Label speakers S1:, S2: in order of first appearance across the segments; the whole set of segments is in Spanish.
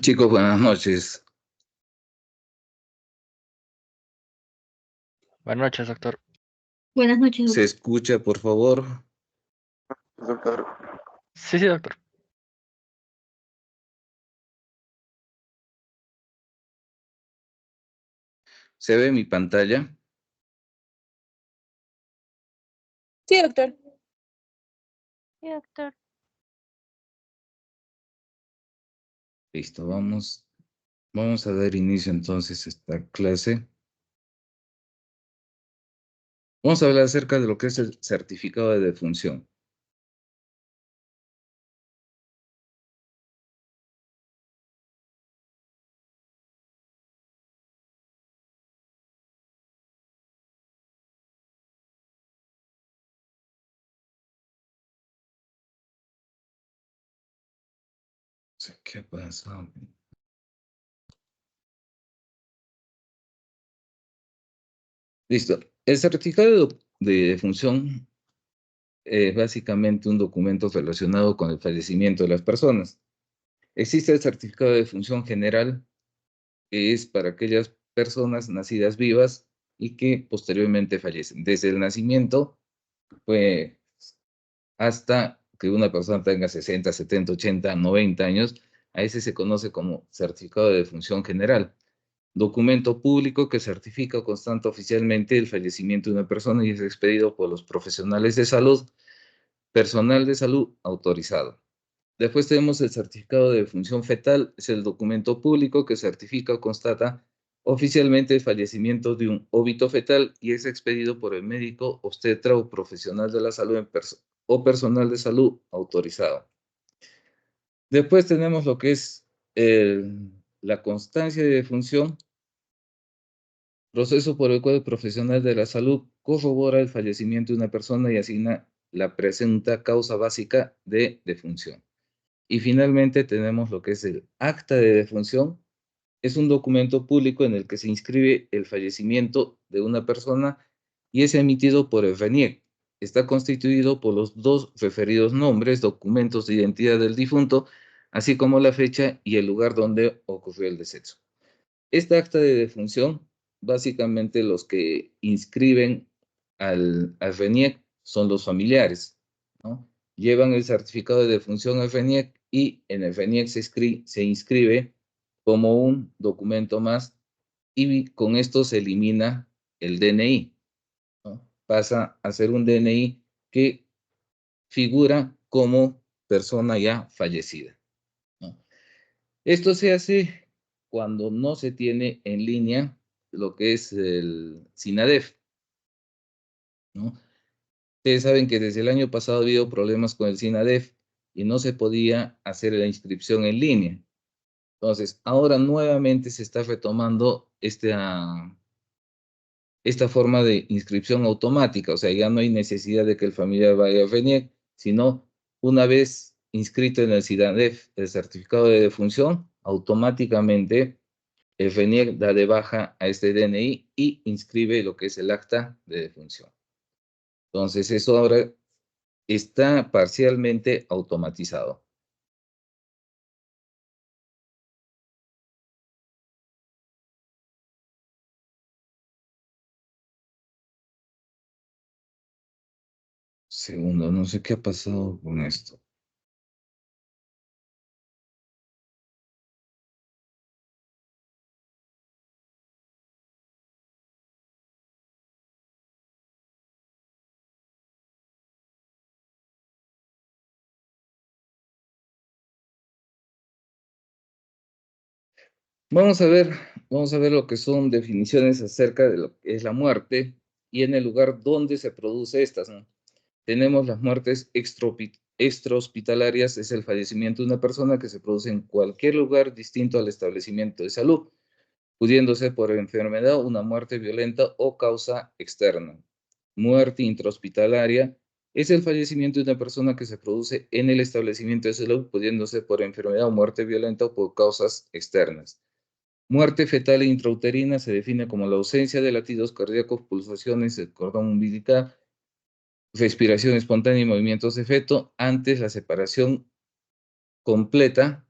S1: Chicos, buenas noches.
S2: Buenas noches, doctor.
S3: Buenas noches,
S1: ¿Se
S3: doctor.
S1: escucha, por favor?
S2: Doctor. Sí, doctor.
S1: ¿Se ve mi pantalla?
S3: Sí, doctor.
S4: Sí, doctor.
S1: Listo, vamos a dar inicio entonces a esta clase. Vamos a hablar acerca de lo que es el certificado de defunción. ¿Qué ha pasado? Listo. El certificado de defunción es básicamente un documento relacionado con el fallecimiento de las personas. Existe el certificado de defunción general, que es para aquellas personas nacidas vivas y que posteriormente fallecen. Desde el nacimiento, pues, hasta que una persona tenga 60, 70, 80, 90 años, a ese se conoce como certificado de defunción general. Documento público que certifica o constata oficialmente el fallecimiento de una persona y es expedido por los profesionales de salud, personal de salud autorizado. Después tenemos el certificado de defunción fetal, es el documento público que certifica o constata oficialmente el fallecimiento de un óbito fetal y es expedido por el médico, obstetra o profesional de la salud o personal de salud autorizado. Después tenemos lo que es la constancia de defunción, proceso por el cual el profesional de la salud corrobora el fallecimiento de una persona y asigna la presunta causa básica de defunción. Y finalmente tenemos lo que es el acta de defunción. Es un documento público en el que se inscribe el fallecimiento de una persona y es emitido por el RENIEC. Está constituido por los dos referidos nombres, documentos de identidad del difunto, así como la fecha y el lugar donde ocurrió el deceso. Esta acta de defunción, básicamente los que inscriben al RENIEC son los familiares, ¿no? Llevan el certificado de defunción al RENIEC y en el RENIEC se inscribe como un documento más y con esto se elimina el DNI, ¿no? Pasa a ser un DNI que figura como persona ya fallecida, ¿no? Esto se hace cuando no se tiene en línea lo que es el SINADEF, ¿no? Ustedes saben que desde el año pasado ha habido problemas con el SINADEF y no se podía hacer la inscripción en línea. Entonces, ahora nuevamente se está retomando esta forma de inscripción automática, o sea, ya no hay necesidad de que el familiar vaya a RENIEC, sino una vez inscrito en el SINADEF el certificado de defunción, automáticamente el RENIEC da de baja a este DNI y inscribe lo que es el acta de defunción. Entonces, eso ahora está parcialmente automatizado. Segundo, no sé qué ha pasado con esto. Vamos a ver lo que son definiciones acerca de lo que es la muerte y en el lugar donde se produce estas, ¿no? Tenemos las muertes extrahospitalarias, es el fallecimiento de una persona que se produce en cualquier lugar distinto al establecimiento de salud, pudiendo ser por enfermedad, una muerte violenta o causa externa. muerte intrahospitalaria es el fallecimiento de una persona que se produce en el establecimiento de salud, pudiendo ser por enfermedad o muerte violenta o por causas externas. Muerte fetal e intrauterina se define como la ausencia de latidos cardíacos, pulsaciones del cordón umbilical, respiración espontánea y movimientos de feto antes la separación completa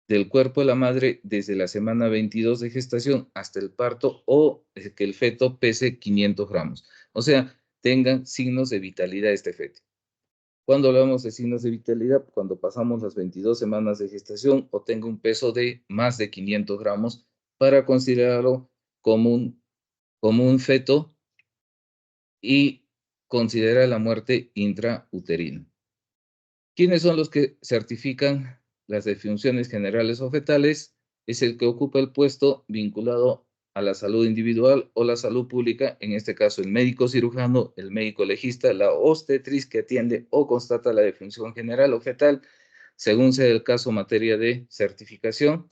S1: del cuerpo de la madre desde la semana 22 de gestación hasta el parto o que el feto pese 500 gramos. O sea, tengan signos de vitalidad este feto. Cuando hablamos de signos de vitalidad, cuando pasamos las 22 semanas de gestación o tenga un peso de más de 500 gramos para considerarlo como un feto y considera la muerte intrauterina. ¿Quiénes son los que certifican las defunciones generales o fetales? Es el que ocupa el puesto vinculado a la salud individual o la salud pública, en este caso el médico cirujano, el médico legista, la obstetriz que atiende o constata la defunción general o fetal, según sea el caso materia de certificación.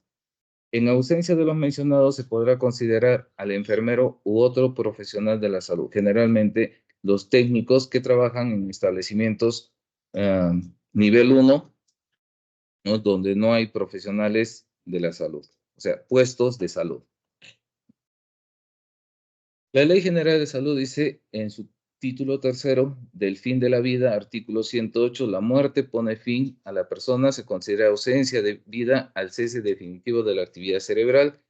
S1: En ausencia de los mencionados, se podrá considerar al enfermero u otro profesional de la salud, generalmente los técnicos que trabajan en establecimientos nivel 1, ¿no? Donde no hay profesionales de la salud, o sea, puestos de salud. La Ley General de Salud dice en su título tercero del fin de la vida, artículo 108, la muerte pone fin a la persona, se considera ausencia de vida al cese definitivo de la actividad cerebral,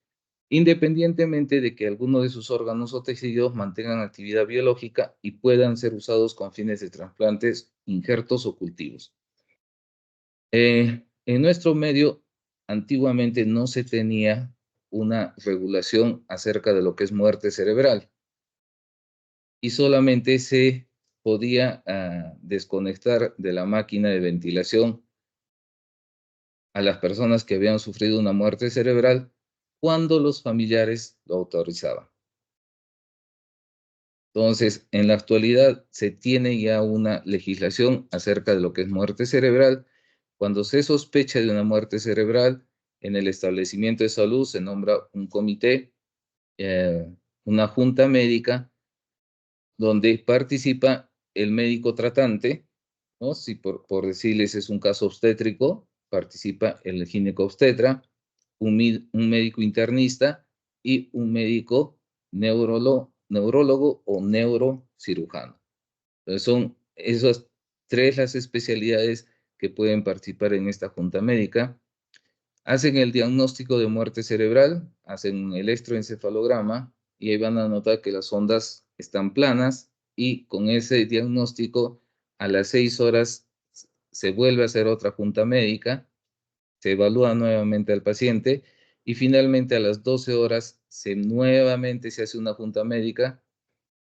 S1: independientemente de que alguno de sus órganos o tejidos mantengan actividad biológica y puedan ser usados con fines de trasplantes, injertos o cultivos. En nuestro medio, antiguamente no se tenía una regulación acerca de lo que es muerte cerebral y solamente se podía desconectar de la máquina de ventilación a las personas que habían sufrido una muerte cerebral cuando los familiares lo autorizaban. Entonces, en la actualidad se tiene ya una legislación acerca de lo que es muerte cerebral. Cuando se sospecha de una muerte cerebral, en el establecimiento de salud se nombra un comité, una junta médica, donde participa el médico tratante, ¿no? Si por decirles es un caso obstétrico, participa el ginecobstetra, un médico internista y un médico neurólogo o neurocirujano. Entonces son esas tres las especialidades que pueden participar en esta junta médica. Hacen el diagnóstico de muerte cerebral, hacen un electroencefalograma y ahí van a notar que las ondas están planas y con ese diagnóstico a las 6 horas se vuelve a hacer otra junta médica, se evalúa nuevamente al paciente y finalmente a las 12 horas nuevamente se hace una junta médica,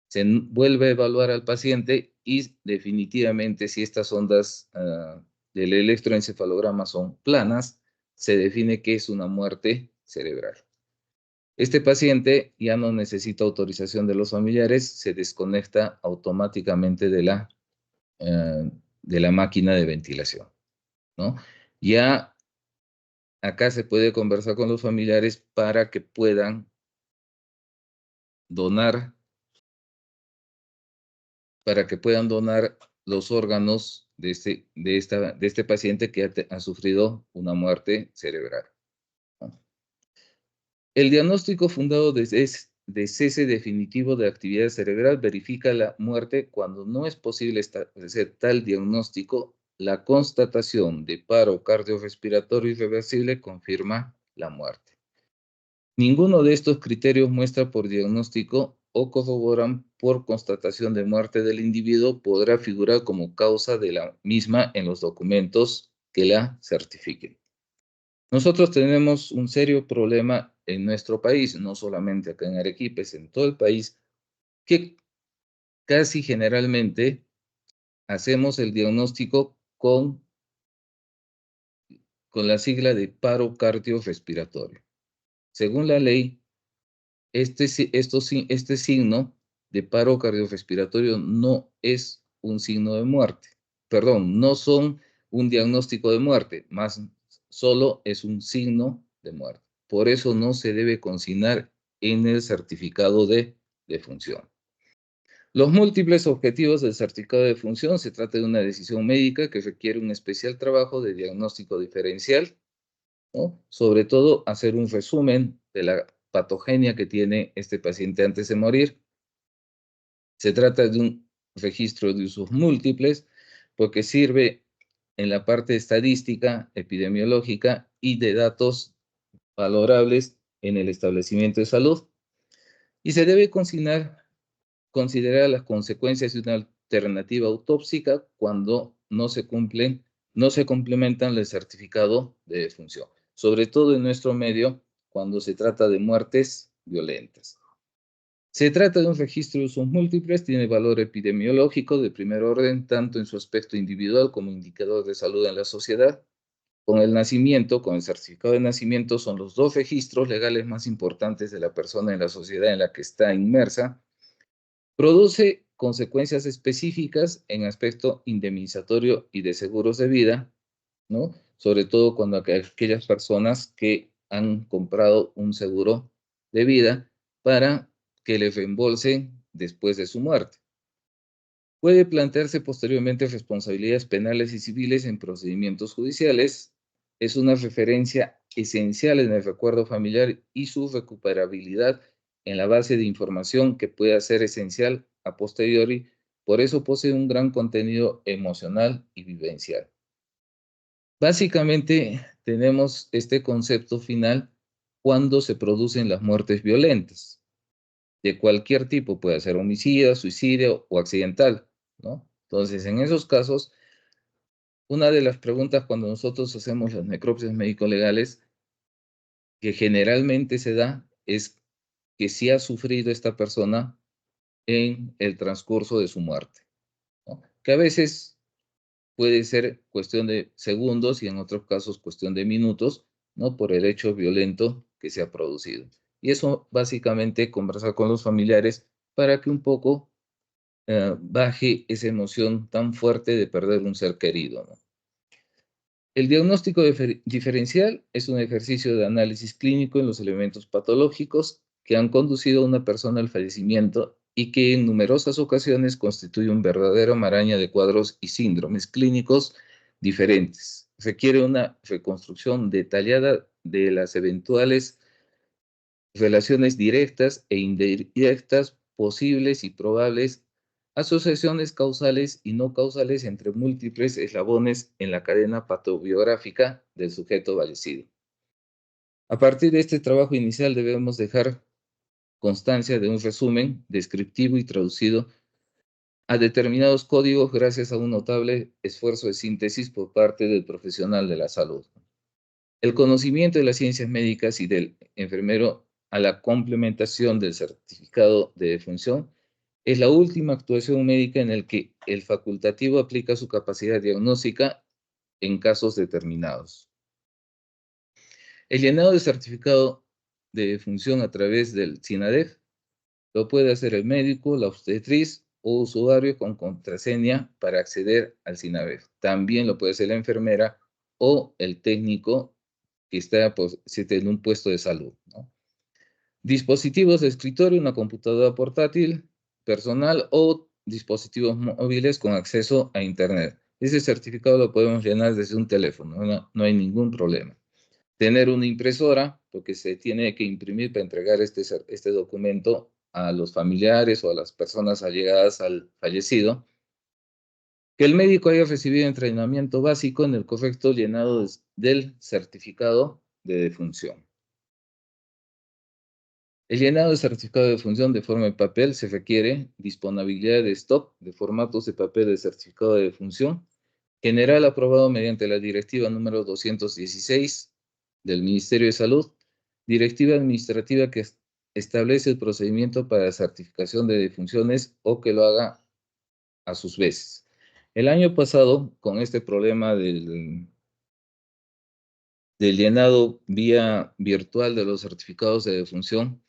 S1: se vuelve a evaluar al paciente y definitivamente si estas ondas del electroencefalograma son planas, se define que es una muerte cerebral. Este paciente ya no necesita autorización de los familiares, se desconecta automáticamente de la máquina de ventilación, ¿no? Ya acá se puede conversar con los familiares para que puedan donar los órganos de este paciente que ha sufrido una muerte cerebral. El diagnóstico fundado de cese definitivo de actividad cerebral verifica la muerte cuando no es posible establecer tal diagnóstico. La constatación de paro cardiorrespiratorio irreversible confirma la muerte. Ninguno de estos criterios muestra por diagnóstico o corroboran por constatación de muerte del individuo, podrá figurar como causa de la misma en los documentos que la certifiquen. Nosotros tenemos un serio problema en nuestro país, no solamente acá en Arequipa, es en todo el país, que casi generalmente hacemos el diagnóstico con la sigla de paro cardiorrespiratorio. Según la ley, este signo de paro cardiorrespiratorio no es un signo de muerte. Perdón, no son un diagnóstico de muerte, más solo es un signo de muerte. Por eso no se debe consignar en el certificado de defunción. Los múltiples objetivos del certificado de defunción se trata de una decisión médica que requiere un especial trabajo de diagnóstico diferencial, ¿no? Sobre todo hacer un resumen de la patogenia que tiene este paciente antes de morir. Se trata de un registro de usos múltiples porque sirve en la parte estadística, epidemiológica y de datos valorables en el establecimiento de salud. Y se debe considerar las consecuencias de una alternativa autópsica cuando no se complementan el certificado de defunción, sobre todo en nuestro medio cuando se trata de muertes violentas. Se trata de un registro de usos múltiples, tiene valor epidemiológico de primer orden, tanto en su aspecto individual como indicador de salud en la sociedad. Con el nacimiento, con el certificado de nacimiento, son los dos registros legales más importantes de la persona en la sociedad en la que está inmersa. Produce consecuencias específicas en aspecto indemnizatorio y de seguros de vida, ¿no? Sobre todo cuando aquellas personas que han comprado un seguro de vida para que les reembolsen después de su muerte. Puede plantearse posteriormente responsabilidades penales y civiles en procedimientos judiciales. Es una referencia esencial en el recuerdo familiar y su recuperabilidad en la base de información que pueda ser esencial a posteriori. Por eso posee un gran contenido emocional y vivencial. Básicamente tenemos este concepto final cuando se producen las muertes violentas, de cualquier tipo, puede ser homicida, suicidio o accidental, ¿no? Entonces, en esos casos, una de las preguntas cuando nosotros hacemos las necropsias médico-legales, que generalmente se da, es que si ha sufrido esta persona en el transcurso de su muerte, ¿no? Que a veces puede ser cuestión de segundos y en otros casos cuestión de minutos, ¿no? Por el hecho violento que se ha producido. Y eso básicamente conversar con los familiares para que un poco baje esa emoción tan fuerte de perder un ser querido, ¿no? El diagnóstico diferencial es un ejercicio de análisis clínico en los elementos patológicos que han conducido a una persona al fallecimiento y que en numerosas ocasiones constituye un verdadero maraña de cuadros y síndromes clínicos diferentes. Requiere una reconstrucción detallada de las eventuales relaciones directas e indirectas posibles y probables, asociaciones causales y no causales entre múltiples eslabones en la cadena patobiográfica del sujeto fallecido. A partir de este trabajo inicial debemos dejar constancia de un resumen descriptivo y traducido a determinados códigos gracias a un notable esfuerzo de síntesis por parte del profesional de la salud. El conocimiento de las ciencias médicas y del enfermero a la complementación del certificado de defunción es la última actuación médica en la que el facultativo aplica su capacidad diagnóstica en casos determinados. El llenado de certificado de defunción a través del SINADEF lo puede hacer el médico, la obstetriz o usuario con contraseña para acceder al SINADEF. También lo puede hacer la enfermera o el técnico que está pues, en un puesto de salud, ¿no? Dispositivos de escritorio, una computadora portátil, personal o dispositivos móviles con acceso a Internet. Ese certificado lo podemos llenar desde un teléfono, no hay ningún problema. Tener una impresora, porque se tiene que imprimir para entregar este documento a los familiares o a las personas allegadas al fallecido. Que el médico haya recibido entrenamiento básico en el correcto llenado del certificado de defunción. El llenado del certificado de defunción de forma de papel se requiere disponibilidad de stock de formatos de papel de certificado de defunción, general aprobado mediante la directiva número 216 del Ministerio de Salud, directiva administrativa que establece el procedimiento para la certificación de defunciones o que lo haga a sus veces. El año pasado, con este problema del llenado vía virtual de los certificados de defunción,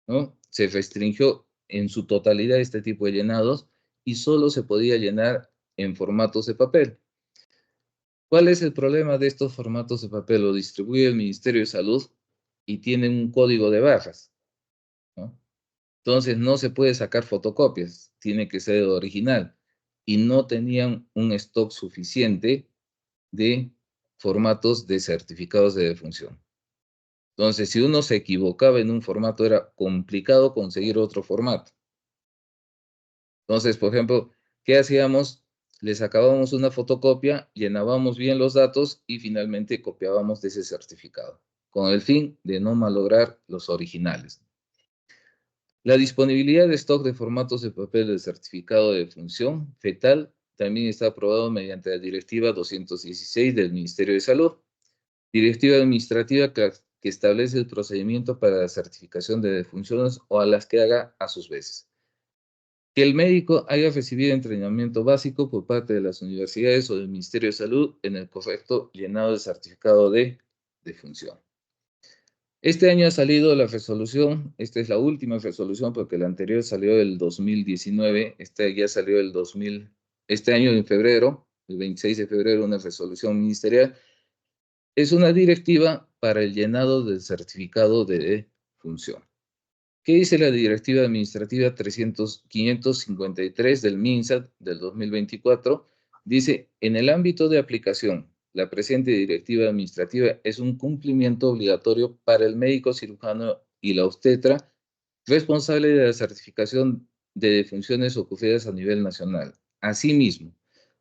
S1: ¿no? Se restringió en su totalidad este tipo de llenados y solo se podía llenar en formatos de papel. ¿Cuál es el problema de estos formatos de papel? Lo distribuye el Ministerio de Salud y tienen un código de barras, ¿no? Entonces no se puede sacar fotocopias, tiene que ser original. Y no tenían un stock suficiente de formatos de certificados de defunción. Entonces, si uno se equivocaba en un formato, era complicado conseguir otro formato. Entonces, por ejemplo, ¿qué hacíamos? Le sacábamos una fotocopia, llenábamos bien los datos y finalmente copiábamos de ese certificado, con el fin de no malograr los originales. La disponibilidad de stock de formatos de papel del certificado de defunción fetal también está aprobado mediante la Directiva 216 del Ministerio de Salud, directiva administrativa que establece el procedimiento para la certificación de defunciones o a las que haga a sus veces. Que el médico haya recibido entrenamiento básico por parte de las universidades o del Ministerio de Salud en el correcto llenado del certificado de defunción. Este año ha salido la resolución, esta es la última resolución porque la anterior salió el 2019, esta ya salió este año en febrero, el 26 de febrero, una resolución ministerial. Es una directiva para el llenado del certificado de defunción. ¿Qué dice la Directiva Administrativa 553 del MINSAT del 2024? Dice, en el ámbito de aplicación, la presente Directiva Administrativa es un cumplimiento obligatorio para el médico cirujano y la obstetra responsable de la certificación de defunciones ocurridas a nivel nacional. Asimismo,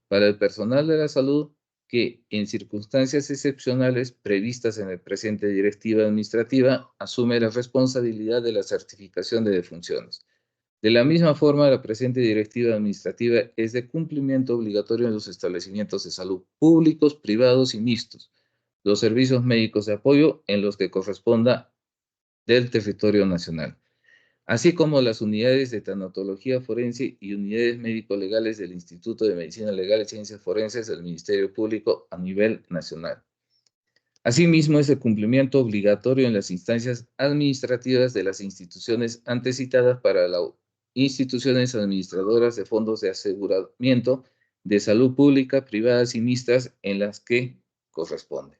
S1: para el personal de la salud que en circunstancias excepcionales previstas en la presente directiva administrativa asume la responsabilidad de la certificación de defunciones. De la misma forma, la presente directiva administrativa es de cumplimiento obligatorio en los establecimientos de salud públicos, privados y mixtos, los servicios médicos de apoyo en los que corresponda del territorio nacional, así como las unidades de tanatología forense y unidades médico-legales del Instituto de Medicina Legal y Ciencias Forenses del Ministerio Público a nivel nacional. Asimismo, es el cumplimiento obligatorio en las instancias administrativas de las instituciones antes citadas para las instituciones administradoras de fondos de aseguramiento de salud pública, privadas y mixtas en las que corresponde.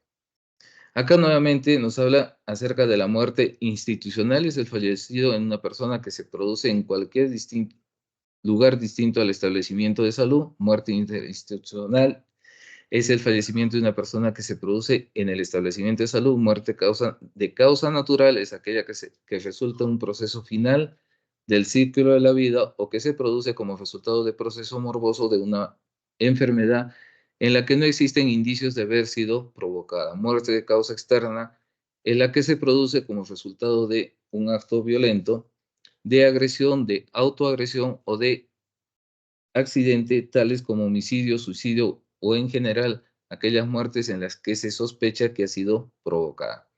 S1: Acá nuevamente nos habla acerca de la muerte institucional, es el fallecido en una persona que se produce en cualquier lugar distinto al establecimiento de salud. Muerte interinstitucional es el fallecimiento de una persona que se produce en el establecimiento de salud. Muerte de causa natural es aquella que resulta un proceso final del ciclo de la vida o que se produce como resultado de proceso morboso de una enfermedad en la que no existen indicios de haber sido provocada. Muerte de causa externa es la que se produce como resultado de un acto violento, de agresión, de autoagresión o de accidente, tales como homicidio, suicidio o en general aquellas muertes en las que se sospecha que ha sido provocada.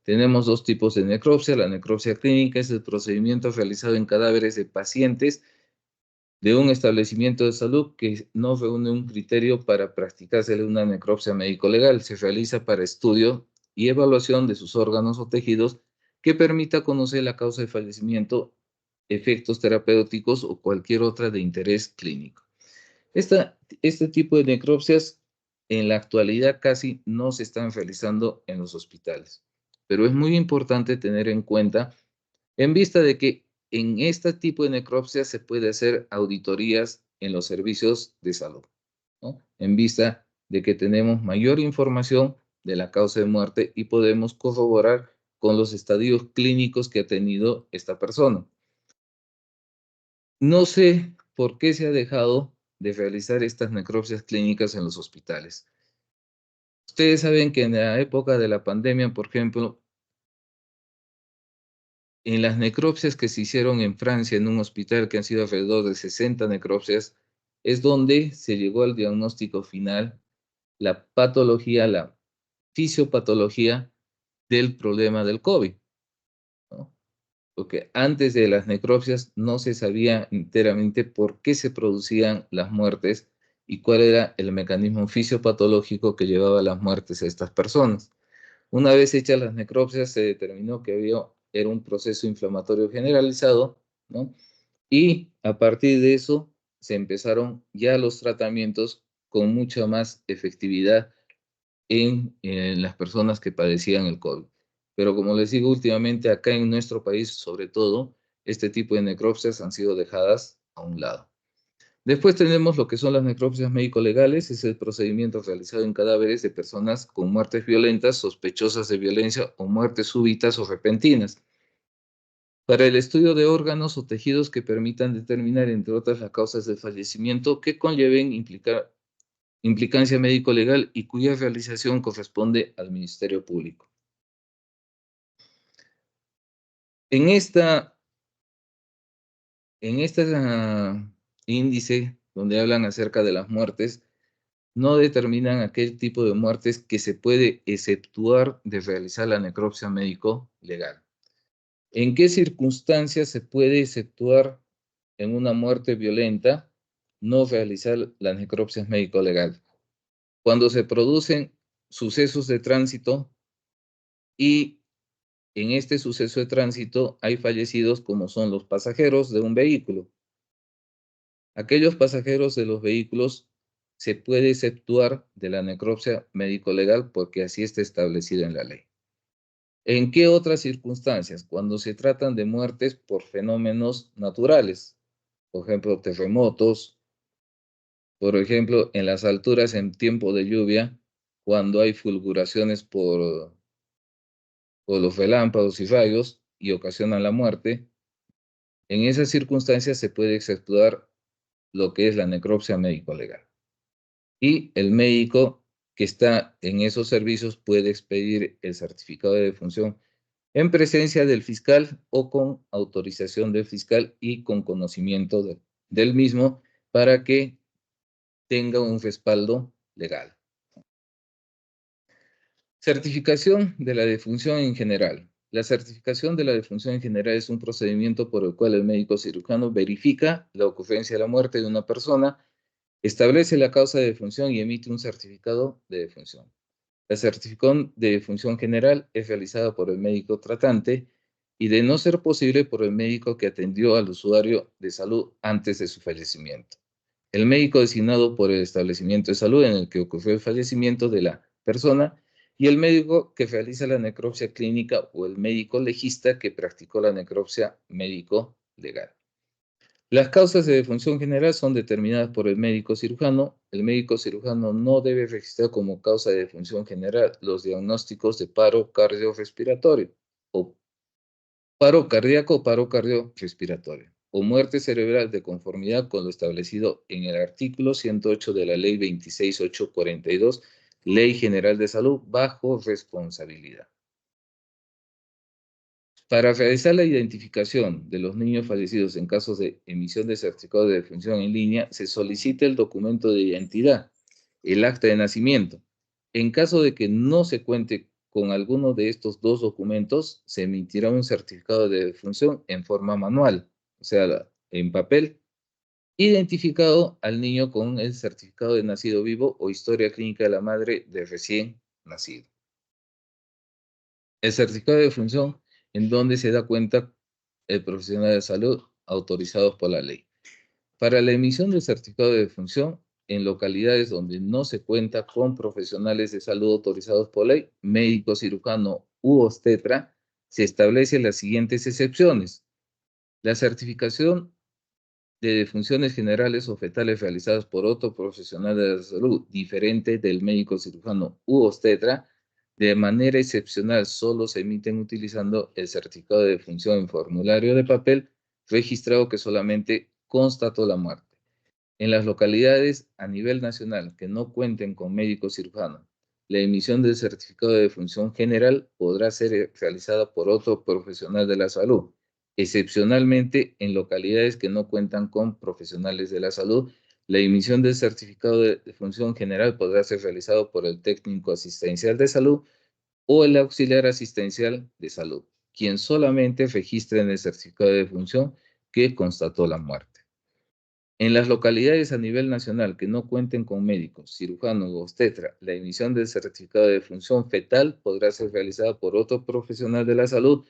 S1: Tenemos dos tipos de necropsia. La necropsia clínica es el procedimiento realizado en cadáveres de pacientes de un establecimiento de salud que no reúne un criterio para practicársele una necropsia médico-legal. Se realiza para estudio y evaluación de sus órganos o tejidos que permita conocer la causa de fallecimiento, efectos terapéuticos o cualquier otra de interés clínico. Este tipo de necropsias en la actualidad casi no se están realizando en los hospitales, pero es muy importante tener en cuenta en vista de que en este tipo de necropsia se puede hacer auditorías en los servicios de salud, ¿no? En vista de que tenemos mayor información de la causa de muerte y podemos corroborar con los estadios clínicos que ha tenido esta persona. No sé por qué se ha dejado de realizar estas necropsias clínicas en los hospitales. Ustedes saben que en la época de la pandemia, por ejemplo, en las necropsias que se hicieron en Francia, en un hospital que han sido alrededor de 60 necropsias, es donde se llegó al diagnóstico final, la patología, la fisiopatología del problema del COVID, ¿no? Porque antes de las necropsias no se sabía enteramente por qué se producían las muertes y cuál era el mecanismo fisiopatológico que llevaba a las muertes a estas personas. Una vez hechas las necropsias, se determinó que era un proceso inflamatorio generalizado, ¿no? Y a partir de eso se empezaron ya los tratamientos con mucha más efectividad en las personas que padecían el COVID. Pero como les digo, últimamente acá en nuestro país, sobre todo, este tipo de necropsias han sido dejadas a un lado. Después tenemos lo que son las necropsias médico-legales, es el procedimiento realizado en cadáveres de personas con muertes violentas, sospechosas de violencia o muertes súbitas o repentinas, para el estudio de órganos o tejidos que permitan determinar, entre otras, las causas del fallecimiento que conlleven implicancia médico-legal y cuya realización corresponde al Ministerio Público. En este índice donde hablan acerca de las muertes, no determinan aquel tipo de muertes que se puede exceptuar de realizar la necropsia médico-legal. ¿En qué circunstancias se puede exceptuar en una muerte violenta no realizar las necropsias médico-legal? Cuando se producen sucesos de tránsito y en este suceso de tránsito hay fallecidos como son los pasajeros de un vehículo. Aquellos pasajeros de los vehículos se puede exceptuar de la necropsia médico-legal porque así está establecido en la ley. ¿En qué otras circunstancias? Cuando se tratan de muertes por fenómenos naturales, por ejemplo, terremotos, por ejemplo, en las alturas en tiempo de lluvia, cuando hay fulguraciones por los relámpagos y rayos y ocasionan la muerte, en esas circunstancias se puede exceptuar lo que es la necropsia médico-legal. Y el médico que está en esos servicios puede expedir el certificado de defunción en presencia del fiscal o con autorización del fiscal y con conocimiento del mismo para que tenga un respaldo legal. Certificación de la defunción en general. La certificación de la defunción en general es un procedimiento por el cual el médico cirujano verifica la ocurrencia de la muerte de una persona, establece la causa de defunción y emite un certificado de defunción. La certificación de defunción general es realizada por el médico tratante y, de no ser posible, por el médico que atendió al usuario de salud antes de su fallecimiento. El médico designado por el establecimiento de salud en el que ocurrió el fallecimiento de la persona y el médico que realiza la necropsia clínica o el médico legista que practicó la necropsia médico-legal. Las causas de defunción general son determinadas por el médico cirujano. El médico cirujano no debe registrar como causa de defunción general los diagnósticos de paro cardiorrespiratorio o paro cardíaco o paro cardiorrespiratorio o muerte cerebral de conformidad con lo establecido en el artículo 108 de la Ley 26842, Ley General de Salud, bajo responsabilidad. Para realizar la identificación de los niños fallecidos en casos de emisión de certificado de defunción en línea, se solicita el documento de identidad, el acta de nacimiento. En caso de que no se cuente con alguno de estos dos documentos, se emitirá un certificado de defunción en forma manual, o sea, en papel, identificado al niño con el certificado de nacido vivo o historia clínica de la madre de recién nacido. El certificado de defunción en donde se da cuenta el profesional de salud autorizados por la ley. Para la emisión del certificado de defunción, en localidades donde no se cuenta con profesionales de salud autorizados por ley, médico, cirujano u obstetra, se establecen las siguientes excepciones. La certificación de defunciones generales o fetales realizadas por otro profesional de la salud diferente del médico, cirujano u obstetra, de manera excepcional solo se emiten utilizando el certificado de defunción en formulario de papel registrado que solamente constató la muerte. En las localidades a nivel nacional que no cuenten con médico cirujano, la emisión del certificado de defunción general podrá ser realizada por otro profesional de la salud. Excepcionalmente, en localidades que no cuentan con profesionales de la salud, la emisión del certificado de defunción general podrá ser realizado por el técnico asistencial de salud o el auxiliar asistencial de salud, quien solamente registre en el certificado de defunción que constató la muerte. En las localidades a nivel nacional que no cuenten con médicos, cirujano o obstetra, la emisión del certificado de defunción fetal podrá ser realizada por otro profesional de la salud,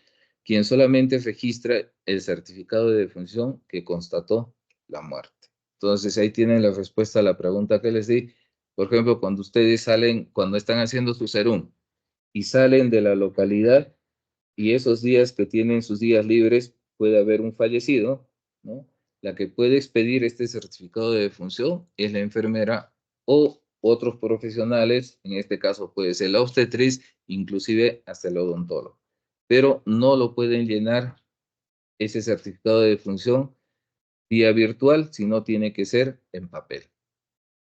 S1: quien solamente registra el certificado de defunción que constató la muerte. Entonces, ahí tienen la respuesta a la pregunta que les di. Por ejemplo, cuando ustedes salen, cuando están haciendo su serum y salen de la localidad y esos días que tienen sus días libres, puede haber un fallecido, ¿no? La que puede expedir este certificado de defunción es la enfermera o otros profesionales, en este caso puede ser la obstetriz, inclusive hasta el odontólogo. Pero no lo pueden llenar ese certificado de defunción vía virtual, sino tiene que ser en papel,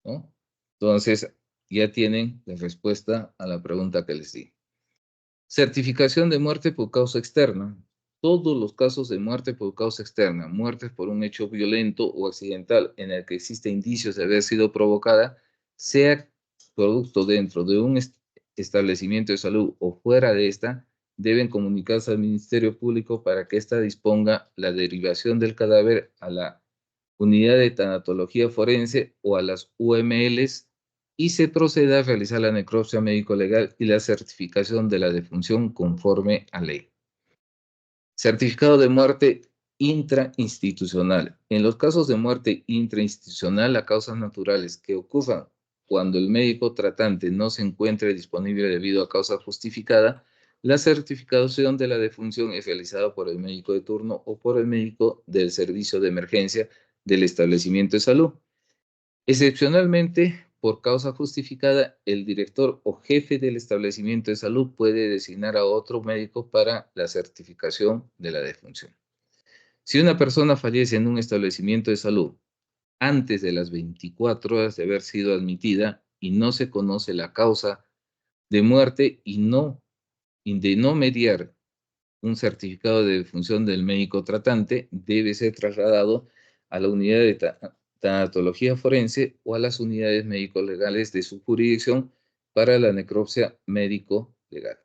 S1: ¿no? Entonces, ya tienen la respuesta a la pregunta que les di. Certificación de muerte por causa externa. Todos los casos de muerte por causa externa, muertes por un hecho violento o accidental en el que existe indicios de haber sido provocada, sea producto dentro de un establecimiento de salud o fuera de esta, deben comunicarse al Ministerio Público para que ésta disponga la derivación del cadáver a la unidad de tanatología forense o a las UMLs y se proceda a realizar la necropsia médico-legal y la certificación de la defunción conforme a ley. Certificado de muerte intrainstitucional. En los casos de muerte intrainstitucional, las causas naturales que ocurran cuando el médico tratante no se encuentre disponible debido a causa justificada, la certificación de la defunción es realizada por el médico de turno o por el médico del servicio de emergencia del establecimiento de salud. Excepcionalmente, por causa justificada, el director o jefe del establecimiento de salud puede designar a otro médico para la certificación de la defunción. Si una persona fallece en un establecimiento de salud antes de las 24 horas de haber sido admitida y no se conoce la causa de muerte y de no mediar un certificado de defunción del médico tratante, debe ser trasladado a la unidad de tanatología forense o a las unidades médico-legales de su jurisdicción para la necropsia médico-legal.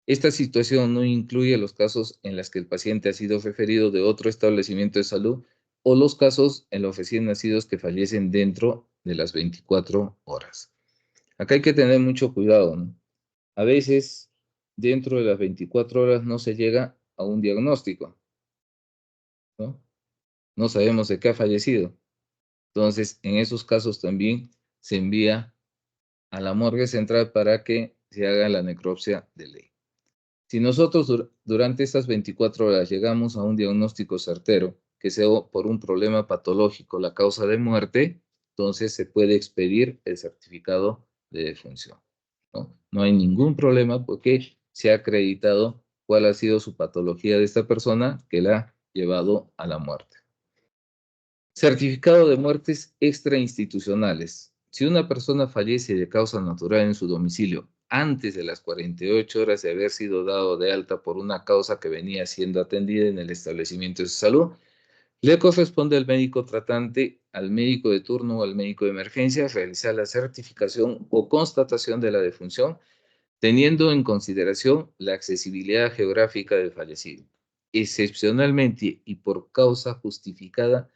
S1: Esta situación no incluye los casos en los que el paciente ha sido referido de otro establecimiento de salud o los casos en los recién nacidos que fallecen dentro de las 24 horas. Acá hay que tener mucho cuidado, ¿no? A veces, dentro de las 24 horas no se llega a un diagnóstico, ¿no? No sabemos de qué ha fallecido. Entonces, en esos casos también se envía a la morgue central para que se haga la necropsia de ley. Si nosotros durante estas 24 horas llegamos a un diagnóstico certero, que sea por un problema patológico la causa de muerte, entonces se puede expedir el certificado de defunción, ¿no? No hay ningún problema porque se ha acreditado cuál ha sido su patología de esta persona que la ha llevado a la muerte. Certificado de muertes extrainstitucionales. Si una persona fallece de causa natural en su domicilio antes de las 48 horas de haber sido dado de alta por una causa que venía siendo atendida en el establecimiento de salud, le corresponde al médico tratante, al médico de turno o al médico de emergencia realizar la certificación o constatación de la defunción, teniendo en consideración la accesibilidad geográfica del fallecido. Excepcionalmente y por causa justificada,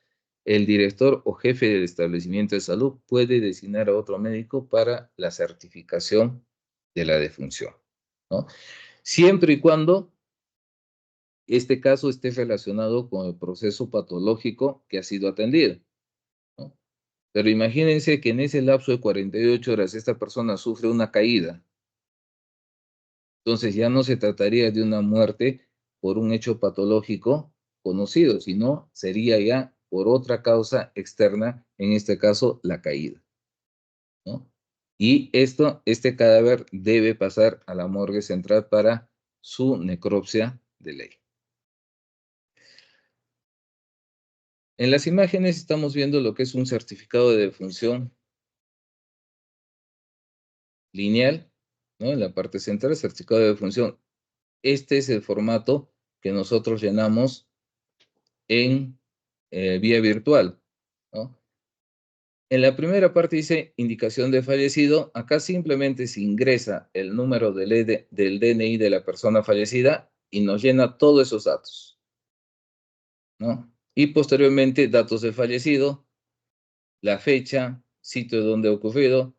S1: el director o jefe del establecimiento de salud puede designar a otro médico para la certificación de la defunción, ¿no? Siempre y cuando este caso esté relacionado con el proceso patológico que ha sido atendido, ¿no? Pero imagínense que en ese lapso de 48 horas esta persona sufre una caída. Entonces ya no se trataría de una muerte por un hecho patológico conocido, sino sería ya por otra causa externa, en este caso la caída, ¿no? Y este cadáver debe pasar a la morgue central para su necropsia de ley. En las imágenes estamos viendo lo que es un certificado de defunción lineal, ¿no? En la parte central, certificado de defunción. Este es el formato que nosotros llenamos en vía virtual, ¿no? En la primera parte dice indicación de fallecido. Acá simplemente se ingresa el número del DNI de la persona fallecida y nos llena todos esos datos, ¿no? Y posteriormente datos del fallecido, la fecha, sitio donde ha ocurrido,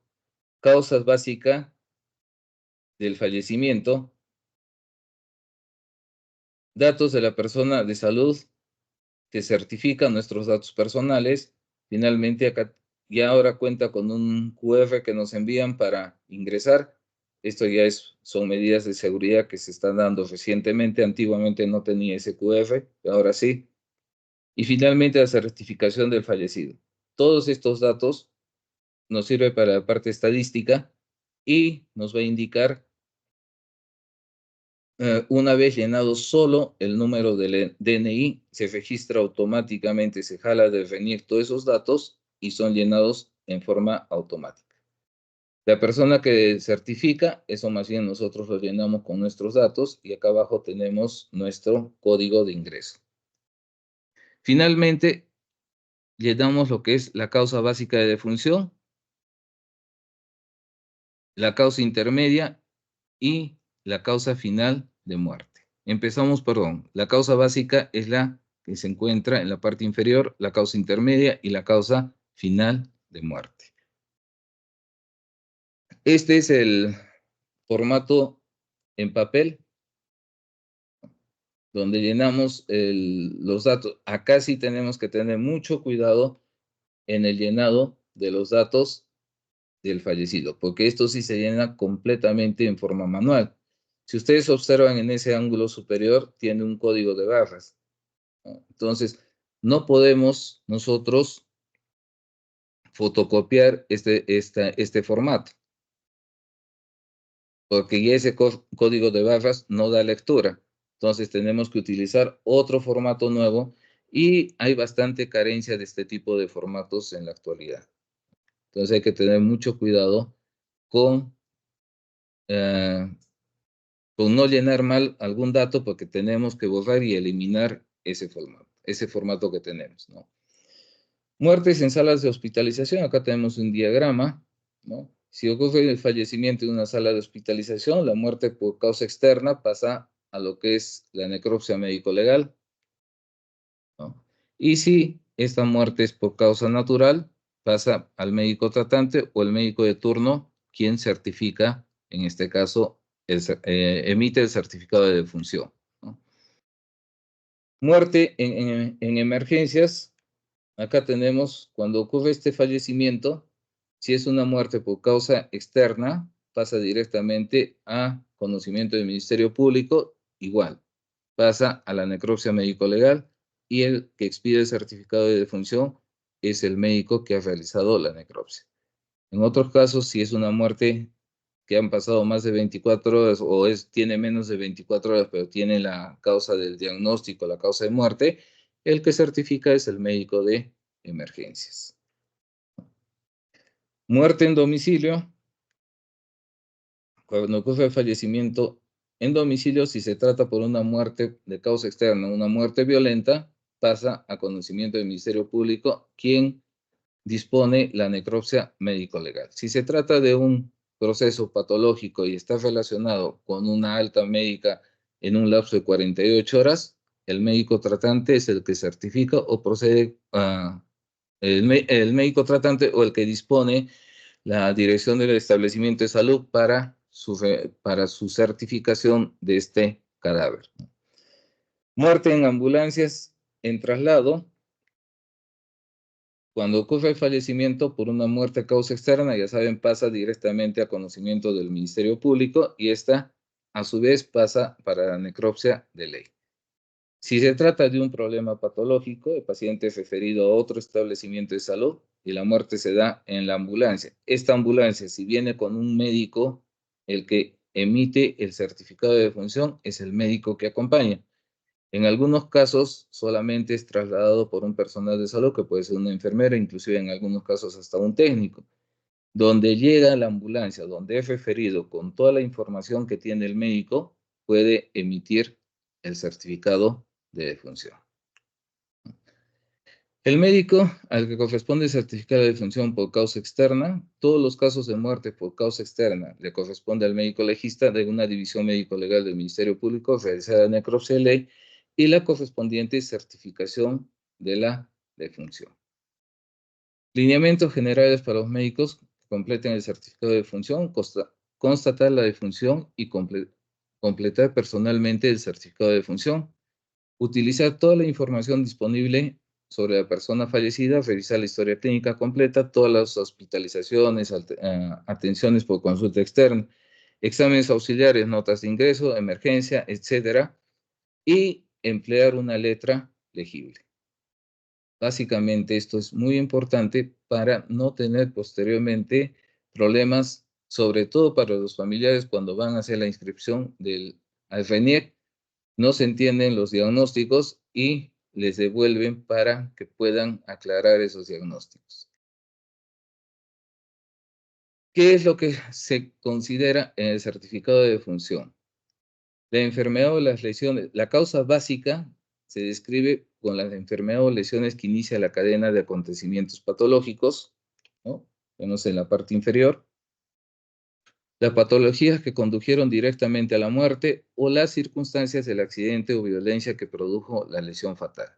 S1: causas básicas del fallecimiento, datos de la persona de salud que certifica nuestros datos personales. Finalmente, acá ya ahora cuenta con un QR que nos envían para ingresar Esto ya son medidas de seguridad que se están dando recientemente. Antiguamente no tenía SQF, ahora sí. Y finalmente la certificación del fallecido. Todos estos datos nos sirven para la parte estadística y nos va a indicar, una vez llenado solo el número del DNI, se registra automáticamente, se jala del RENIEC todos esos datos y son llenados en forma automática. La persona que certifica, eso más bien nosotros lo llenamos con nuestros datos y acá abajo tenemos nuestro código de ingreso. Finalmente, llenamos lo que es la causa básica de defunción, la causa intermedia y la causa final de muerte. Empezamos, perdón, la causa básica es la que se encuentra en la parte inferior, la causa intermedia y la causa final de muerte. Este es el formato en papel donde llenamos los datos. Acá sí tenemos que tener mucho cuidado en el llenado de los datos del fallecido, porque esto sí se llena completamente en forma manual. Si ustedes observan en ese ángulo superior, tiene un código de barras, ¿no? Entonces, no podemos nosotros fotocopiar este formato, porque ya ese código de barras no da lectura. Entonces, tenemos que utilizar otro formato nuevo y hay bastante carencia de este tipo de formatos en la actualidad. Entonces, hay que tener mucho cuidado con no llenar mal algún dato, porque tenemos que borrar y eliminar ese formato que tenemos, ¿no? Muertes en salas de hospitalización. Acá tenemos un diagrama, ¿no? Si ocurre el fallecimiento en una sala de hospitalización, la muerte por causa externa pasa a lo que es la necropsia médico-legal, ¿no? Y si esta muerte es por causa natural, pasa al médico tratante o el médico de turno, quien certifica, en este caso, emite el certificado de defunción, ¿no? Muerte en emergencias. Acá tenemos, cuando ocurre este fallecimiento, si es una muerte por causa externa, pasa directamente a conocimiento del Ministerio Público, igual, pasa a la necropsia médico-legal y el que expide el certificado de defunción es el médico que ha realizado la necropsia. En otros casos, si es una muerte que han pasado más de 24 horas o tiene menos de 24 horas, pero tiene la causa del diagnóstico, la causa de muerte, el que certifica es el médico de emergencias. Muerte en domicilio. Cuando ocurre el fallecimiento en domicilio, si se trata por una muerte de causa externa, una muerte violenta, pasa a conocimiento del Ministerio Público, quien dispone la necropsia médico-legal. Si se trata de un proceso patológico y está relacionado con una alta médica en un lapso de 48 horas, el médico tratante es el que certifica o procede a el médico tratante o el que dispone la dirección del establecimiento de salud para su certificación de este cadáver. Muerte en ambulancias en traslado. Cuando ocurre el fallecimiento por una muerte a causa externa, ya saben, pasa directamente a conocimiento del Ministerio Público y esta, a su vez, pasa para la necropsia de ley. Si se trata de un problema patológico, el paciente es referido a otro establecimiento de salud y la muerte se da en la ambulancia. Esta ambulancia, si viene con un médico, el que emite el certificado de defunción es el médico que acompaña. En algunos casos solamente es trasladado por un personal de salud, que puede ser una enfermera, inclusive en algunos casos hasta un técnico. Donde llega la ambulancia, donde es referido con toda la información que tiene el médico, puede emitir el certificado de defunción. El médico al que corresponde el certificado de defunción por causa externa, todos los casos de muerte por causa externa le corresponde al médico legista de una división médico-legal del Ministerio Público, realizar la necropsia de ley y la correspondiente certificación de la defunción. Lineamientos generales para los médicos que completen el certificado de defunción: constatar la defunción y completar personalmente el certificado de defunción, utilizar toda la información disponible sobre la persona fallecida, revisar la historia clínica completa, todas las hospitalizaciones, atenciones por consulta externa, exámenes auxiliares, notas de ingreso, emergencia, etcétera, y emplear una letra legible. Básicamente esto es muy importante para no tener posteriormente problemas, sobre todo para los familiares cuando van a hacer la inscripción al RENIEC, no se entienden los diagnósticos y les devuelven para que puedan aclarar esos diagnósticos. ¿Qué es lo que se considera en el certificado de defunción? La enfermedad o las lesiones, la causa básica se describe con la enfermedad o lesiones que inicia la cadena de acontecimientos patológicos, ¿no? Vemos en la parte inferior. Las patologías que condujeron directamente a la muerte o las circunstancias del accidente o violencia que produjo la lesión fatal.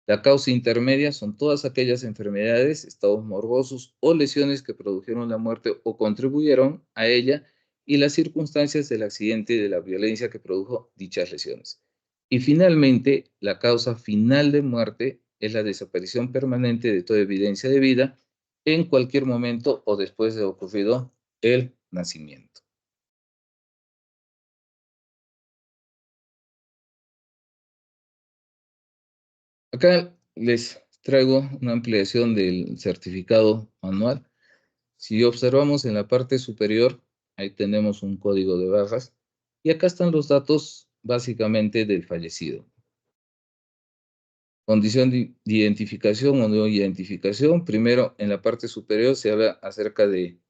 S1: La causa intermedia son todas aquellas enfermedades, estados morbosos o lesiones que produjeron la muerte o contribuyeron a ella y las circunstancias del accidente y de la violencia que produjo dichas lesiones. Y finalmente, la causa final de muerte es la desaparición permanente de toda evidencia de vida en cualquier momento o después de ocurrido el nacimiento. Acá les traigo una ampliación del certificado anual. Si observamos en la parte superior, ahí tenemos un código de barras y acá están los datos básicamente del fallecido. Condición de identificación o no identificación. Primero, en la parte superior se habla acerca de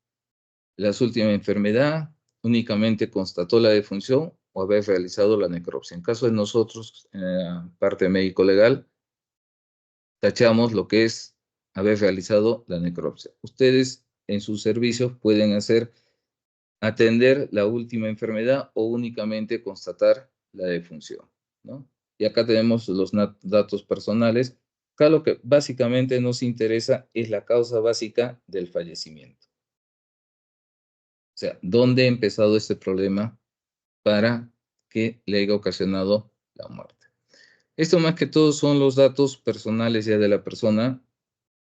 S1: la última enfermedad, únicamente constató la defunción o haber realizado la necropsia. En caso de nosotros, en la parte médico-legal, tachamos lo que es haber realizado la necropsia. Ustedes en sus servicios pueden atender la última enfermedad o únicamente constatar la defunción, ¿no? Y acá tenemos los datos personales. Acá lo que básicamente nos interesa es la causa básica del fallecimiento. O sea, ¿dónde ha empezado este problema para que le haya ocasionado la muerte? Esto más que todo son los datos personales ya de la persona,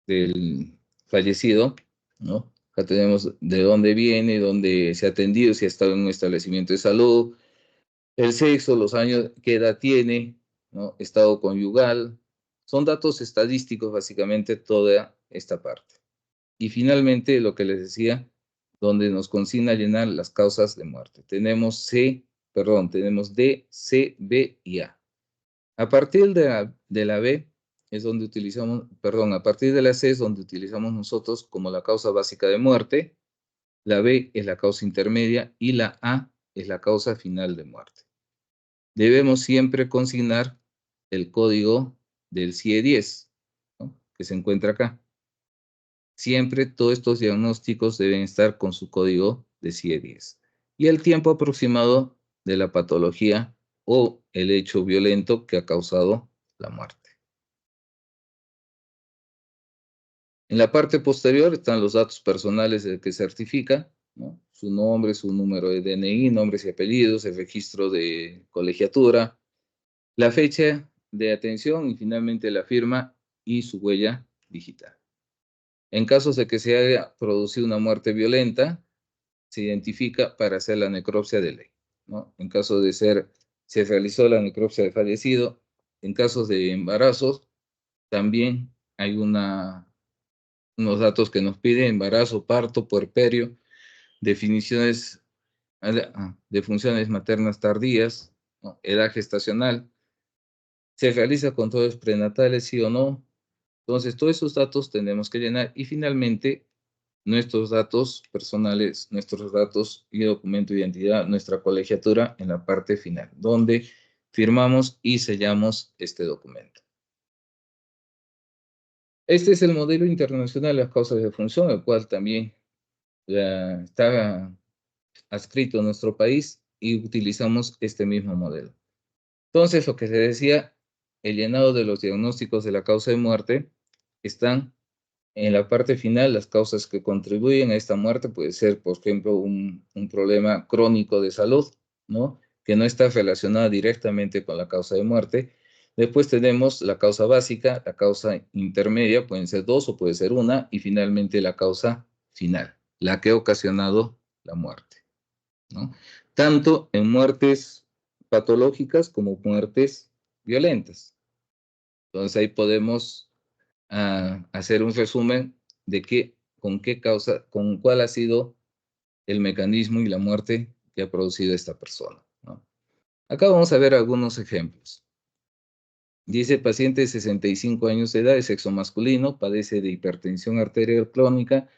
S1: del fallecido, ¿no? Acá tenemos de dónde viene, dónde se ha atendido, si ha estado en un establecimiento de salud, el sexo, los años, qué edad tiene, ¿no? Estado conyugal. Son datos estadísticos, básicamente, toda esta parte. Y finalmente, lo que les decía, donde nos consigna llenar las causas de muerte. Tenemos D, C, B y A. A partir de la B es donde utilizamos, a partir de la C es donde utilizamos nosotros como la causa básica de muerte, la B es la causa intermedia y la A es la causa final de muerte. Debemos siempre consignar el código del CIE-10, ¿no? Que se encuentra acá. Siempre todos estos diagnósticos deben estar con su código de CIE-10. Y el tiempo aproximado de la patología o el hecho violento que ha causado la muerte. En la parte posterior están los datos personales del que certifica, ¿no? Su nombre, su número de DNI, nombres y apellidos, el registro de colegiatura, la fecha de atención y finalmente la firma y su huella digital. En caso de que se haya producido una muerte violenta, se identifica para hacer la necropsia de ley, ¿no? En caso de se realizó la necropsia del fallecido. En casos de embarazos, también hay unos datos que nos piden: embarazo, parto, puerperio, definiciones de funciones maternas tardías, ¿no? Edad gestacional, se realiza controles prenatales, sí o no. Entonces, todos esos datos tenemos que llenar y finalmente nuestros datos personales, nuestros datos y documento de identidad, nuestra colegiatura en la parte final, donde firmamos y sellamos este documento. Este es el modelo internacional de las causas de función, el cual también está adscrito a nuestro país y utilizamos este mismo modelo. Entonces, lo que se decía, el llenado de los diagnósticos de la causa de muerte están en la parte final. Las causas que contribuyen a esta muerte puede ser, por ejemplo, un problema crónico de salud, ¿no? Que no está relacionada directamente con la causa de muerte. Después tenemos la causa básica, la causa intermedia, pueden ser dos o puede ser una, y finalmente la causa final, la que ha ocasionado la muerte. ¿no? Tanto en muertes patológicas como muertes violentas. Entonces ahí podemos hacer un resumen de con cuál ha sido el mecanismo y la muerte que ha producido esta persona, ¿no? Acá vamos a ver algunos ejemplos. Dice, paciente de 65 años de edad, de sexo masculino, padece de hipertensión arterial crónica,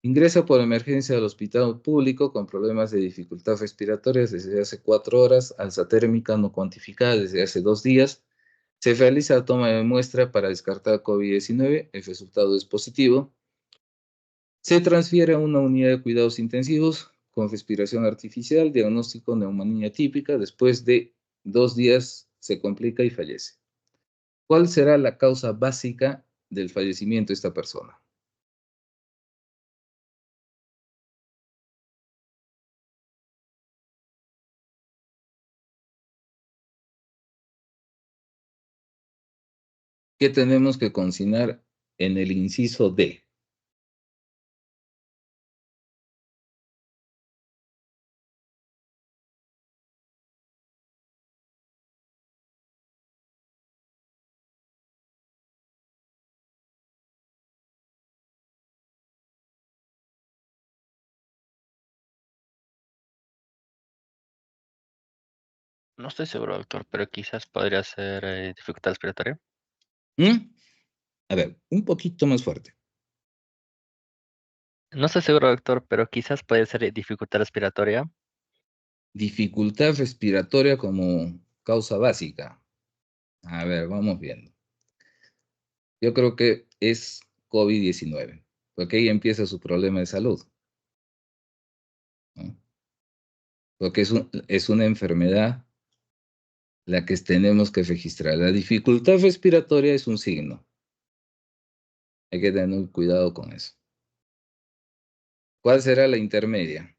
S1: ingresa por emergencia al hospital público con problemas de dificultad respiratoria desde hace 4 horas, alza térmica no cuantificada desde hace 2 días. Se realiza la toma de muestra para descartar COVID-19, el resultado es positivo. Se transfiere a una unidad de cuidados intensivos con respiración artificial, diagnóstico neumonía típica, después de 2 días se complica y fallece. ¿Cuál será la causa básica del fallecimiento de esta persona? ¿Qué tenemos que consignar en el inciso D?
S2: No estoy seguro, doctor, pero quizás podría ser dificultad respiratoria.
S1: ¿Mm? A ver, un poquito más fuerte.
S2: No estoy seguro, doctor, pero quizás puede ser dificultad respiratoria.
S1: Dificultad respiratoria como causa básica. A ver, vamos viendo. Yo creo que es COVID-19, porque ahí empieza su problema de salud, ¿no? Porque es una enfermedad la que tenemos que registrar. La dificultad respiratoria es un signo. Hay que tener cuidado con eso. ¿Cuál será la intermedia?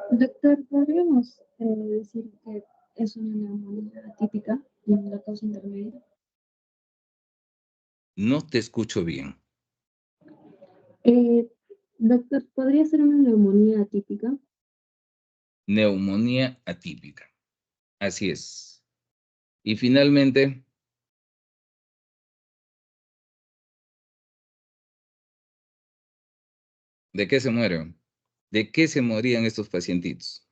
S3: Doctor, ¿podríamos decir que es una neumonía atípica en la causa intermedia?
S1: No te escucho bien.
S3: Eh, Doctor, ¿podría ser una neumonía atípica?
S1: Neumonía atípica. Así es. Y finalmente, ¿de qué se mueren? ¿De qué se morían estos pacientitos?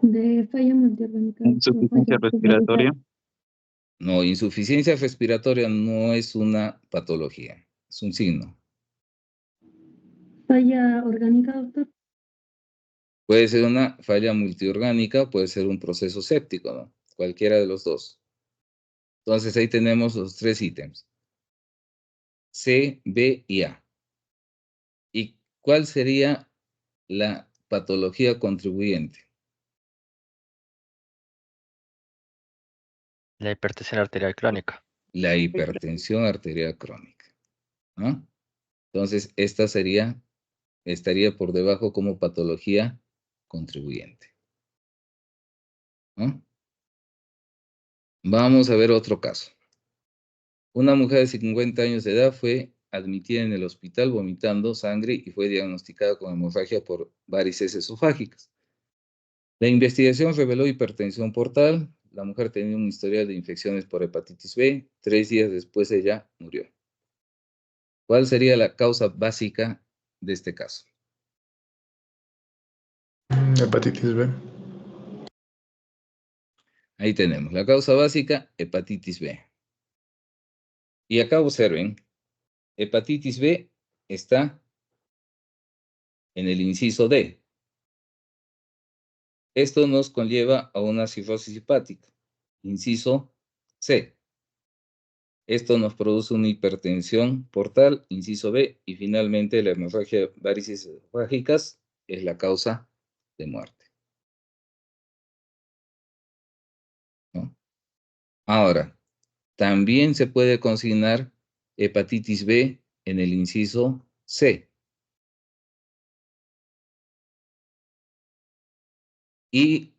S3: De falla multiorgánica o
S5: Insuficiencia
S3: falla
S5: respiratoria.
S1: No, insuficiencia respiratoria no es una patología, es un signo.
S3: falla orgánica, doctor.
S1: Puede ser una falla multiorgánica, puede ser un proceso séptico, ¿no? Cualquiera de los dos. Entonces ahí tenemos los 3 ítems. C, B y A. ¿Y cuál sería la patología contribuyente?
S2: La hipertensión arterial crónica.
S1: La hipertensión arterial crónica, ¿no? Entonces, estaría por debajo como patología contribuyente, ¿no? Vamos a ver otro caso. Una mujer de 50 años de edad fue admitida en el hospital vomitando sangre y fue diagnosticada con hemorragia por varices esofágicas. La investigación reveló hipertensión portal. La mujer tenía un historial de infecciones por hepatitis B. 3 días después ella murió. ¿Cuál sería la causa básica de este caso?
S5: Hepatitis B.
S1: Ahí tenemos la causa básica, hepatitis B. Y acá observen, hepatitis B está en el inciso D. Esto nos conlleva a una cirrosis hepática. Inciso C. Esto nos produce una hipertensión portal, inciso B, y finalmente la hemorragia varices esofágicas es la causa de muerte, ¿no? Ahora, también se puede consignar hepatitis B en el inciso C. Y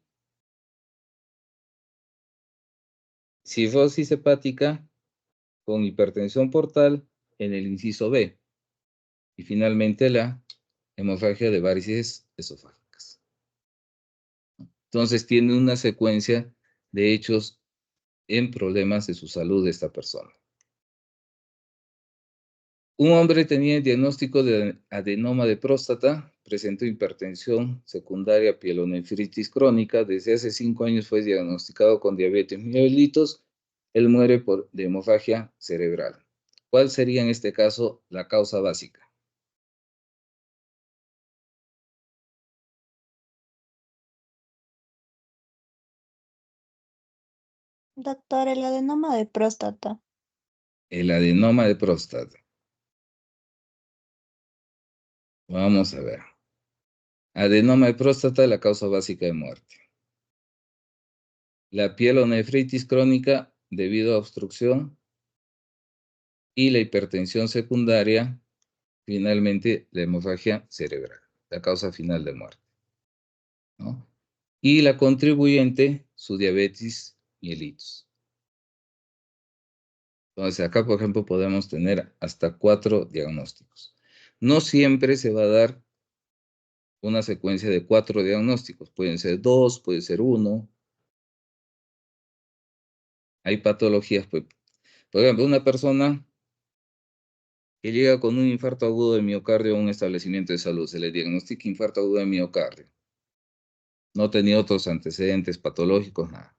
S1: cirrosis hepática con hipertensión portal en el inciso B. Y finalmente la hemorragia de varices esofágicas. Entonces tiene una secuencia de hechos en problemas de su salud de esta persona. Un hombre tenía el diagnóstico de adenoma de próstata, presentó hipertensión secundaria, pielonefritis crónica, desde hace 5 años fue diagnosticado con diabetes mellitus, él muere de hemorragia cerebral. ¿Cuál sería en este caso la causa básica?
S4: Doctor, el adenoma de próstata.
S1: El adenoma de próstata. Vamos a ver. Adenoma de próstata, la causa básica de muerte. La pielonefritis crónica debido a obstrucción y la hipertensión secundaria, finalmente la hemorragia cerebral, la causa final de muerte, ¿no? Y la contribuyente, su diabetes mellitus. Entonces acá, por ejemplo, podemos tener hasta 4 diagnósticos. No siempre se va a dar una secuencia de 4 diagnósticos. Pueden ser 2, puede ser 1. Hay patologías, pues. Por ejemplo, una persona que llega con un infarto agudo de miocardio a un establecimiento de salud, se le diagnostica infarto agudo de miocardio. No tenía otros antecedentes patológicos, nada.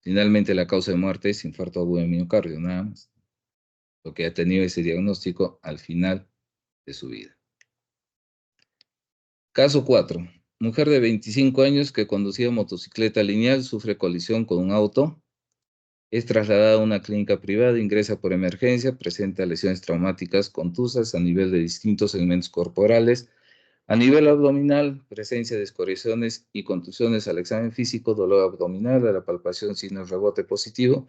S1: Finalmente, la causa de muerte es infarto agudo de miocardio, nada más. Lo que ha tenido ese diagnóstico al final de su vida. Caso 4. Mujer de 25 años que conducía motocicleta lineal, sufre colisión con un auto, es trasladada a una clínica privada, ingresa por emergencia, presenta lesiones traumáticas contusas a nivel de distintos segmentos corporales. A nivel abdominal, presencia de escoriaciones y contusiones al examen físico, dolor abdominal, a la palpación signo rebote positivo.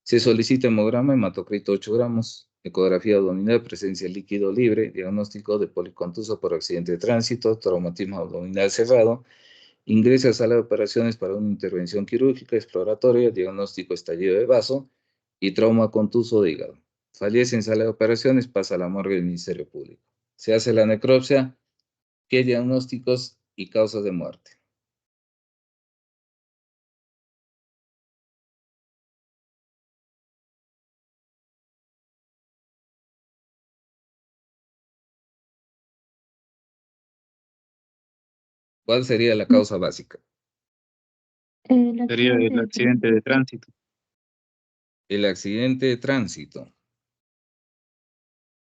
S1: Se solicita hemograma, hematocrito 8 gramos, ecografía abdominal, presencia de líquido libre, diagnóstico de policontuso por accidente de tránsito, traumatismo abdominal cerrado. Ingresa a sala de operaciones para una intervención quirúrgica exploratoria, diagnóstico estallido de vaso y trauma contuso de hígado. Fallece en sala de operaciones, pasa a la morgue del Ministerio Público. Se hace la necropsia. ¿Qué diagnósticos y causas de muerte? ¿Cuál sería la causa básica?
S3: El
S5: Sería el accidente de tránsito.
S1: El accidente de tránsito.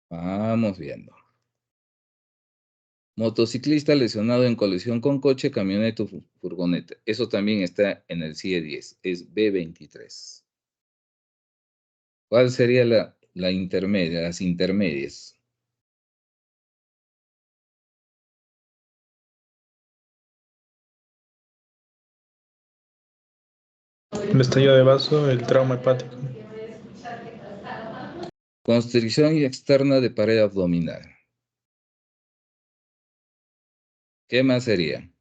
S1: Vamos viendo. Motociclista lesionado en colisión con coche, camioneta o furgoneta. Eso también está en el CIE 10, es B23. ¿Cuál sería la intermedia, las intermedias?
S5: El estallido de vaso, el trauma hepático.
S1: Constricción externa de pared abdominal. ¿Qué más sería?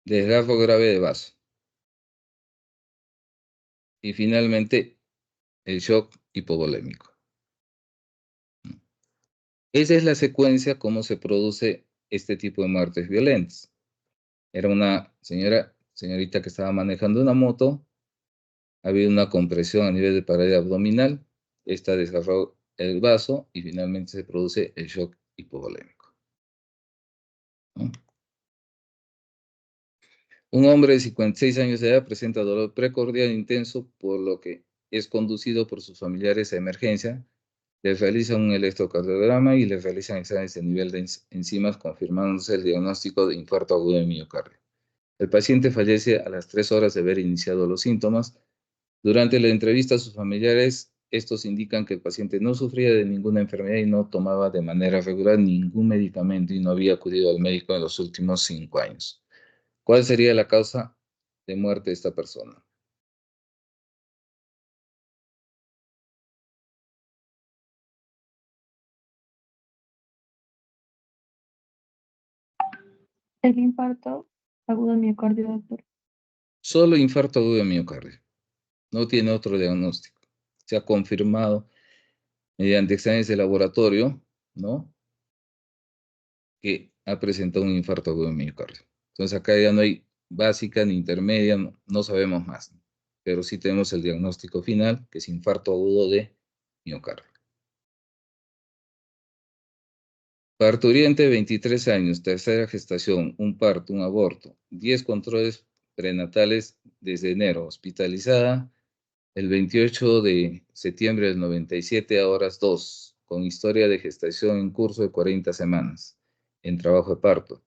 S1: Desgarro grave de vaso. Y finalmente, el shock hipovolémico. Esa es la secuencia cómo se produce este tipo de muertes violentas. Era una señorita que estaba manejando una moto, había una compresión a nivel de pared abdominal, esta desgarró el vaso y finalmente se produce el shock hipovolémico, ¿no? Un hombre de 56 años de edad presenta dolor precordial intenso, por lo que es conducido por sus familiares a emergencia. Le realizan un electrocardiograma y le realizan exámenes de nivel de enzimas, confirmándose el diagnóstico de infarto agudo de miocardio. El paciente fallece a las 3 horas de haber iniciado los síntomas. Durante la entrevista a sus familiares, estos indican que el paciente no sufría de ninguna enfermedad y no tomaba de manera regular ningún medicamento y no había acudido al médico en los últimos 5 años. ¿Cuál sería la causa de muerte de esta persona?
S3: El infarto agudo de miocardio, doctor.
S1: Solo infarto agudo de miocardio. no tiene otro diagnóstico. Se ha confirmado mediante exámenes de laboratorio, ¿no?, que ha presentado un infarto agudo de miocardio. Entonces acá ya no hay básica ni intermedia, no sabemos más, pero sí tenemos el diagnóstico final, que es infarto agudo de miocardio. Parturiente, 23 años, tercera gestación, un parto, un aborto, 10 controles prenatales desde enero, hospitalizada el 28 de septiembre del 97 a horas 2, con historia de gestación en curso de 40 semanas, en trabajo de parto,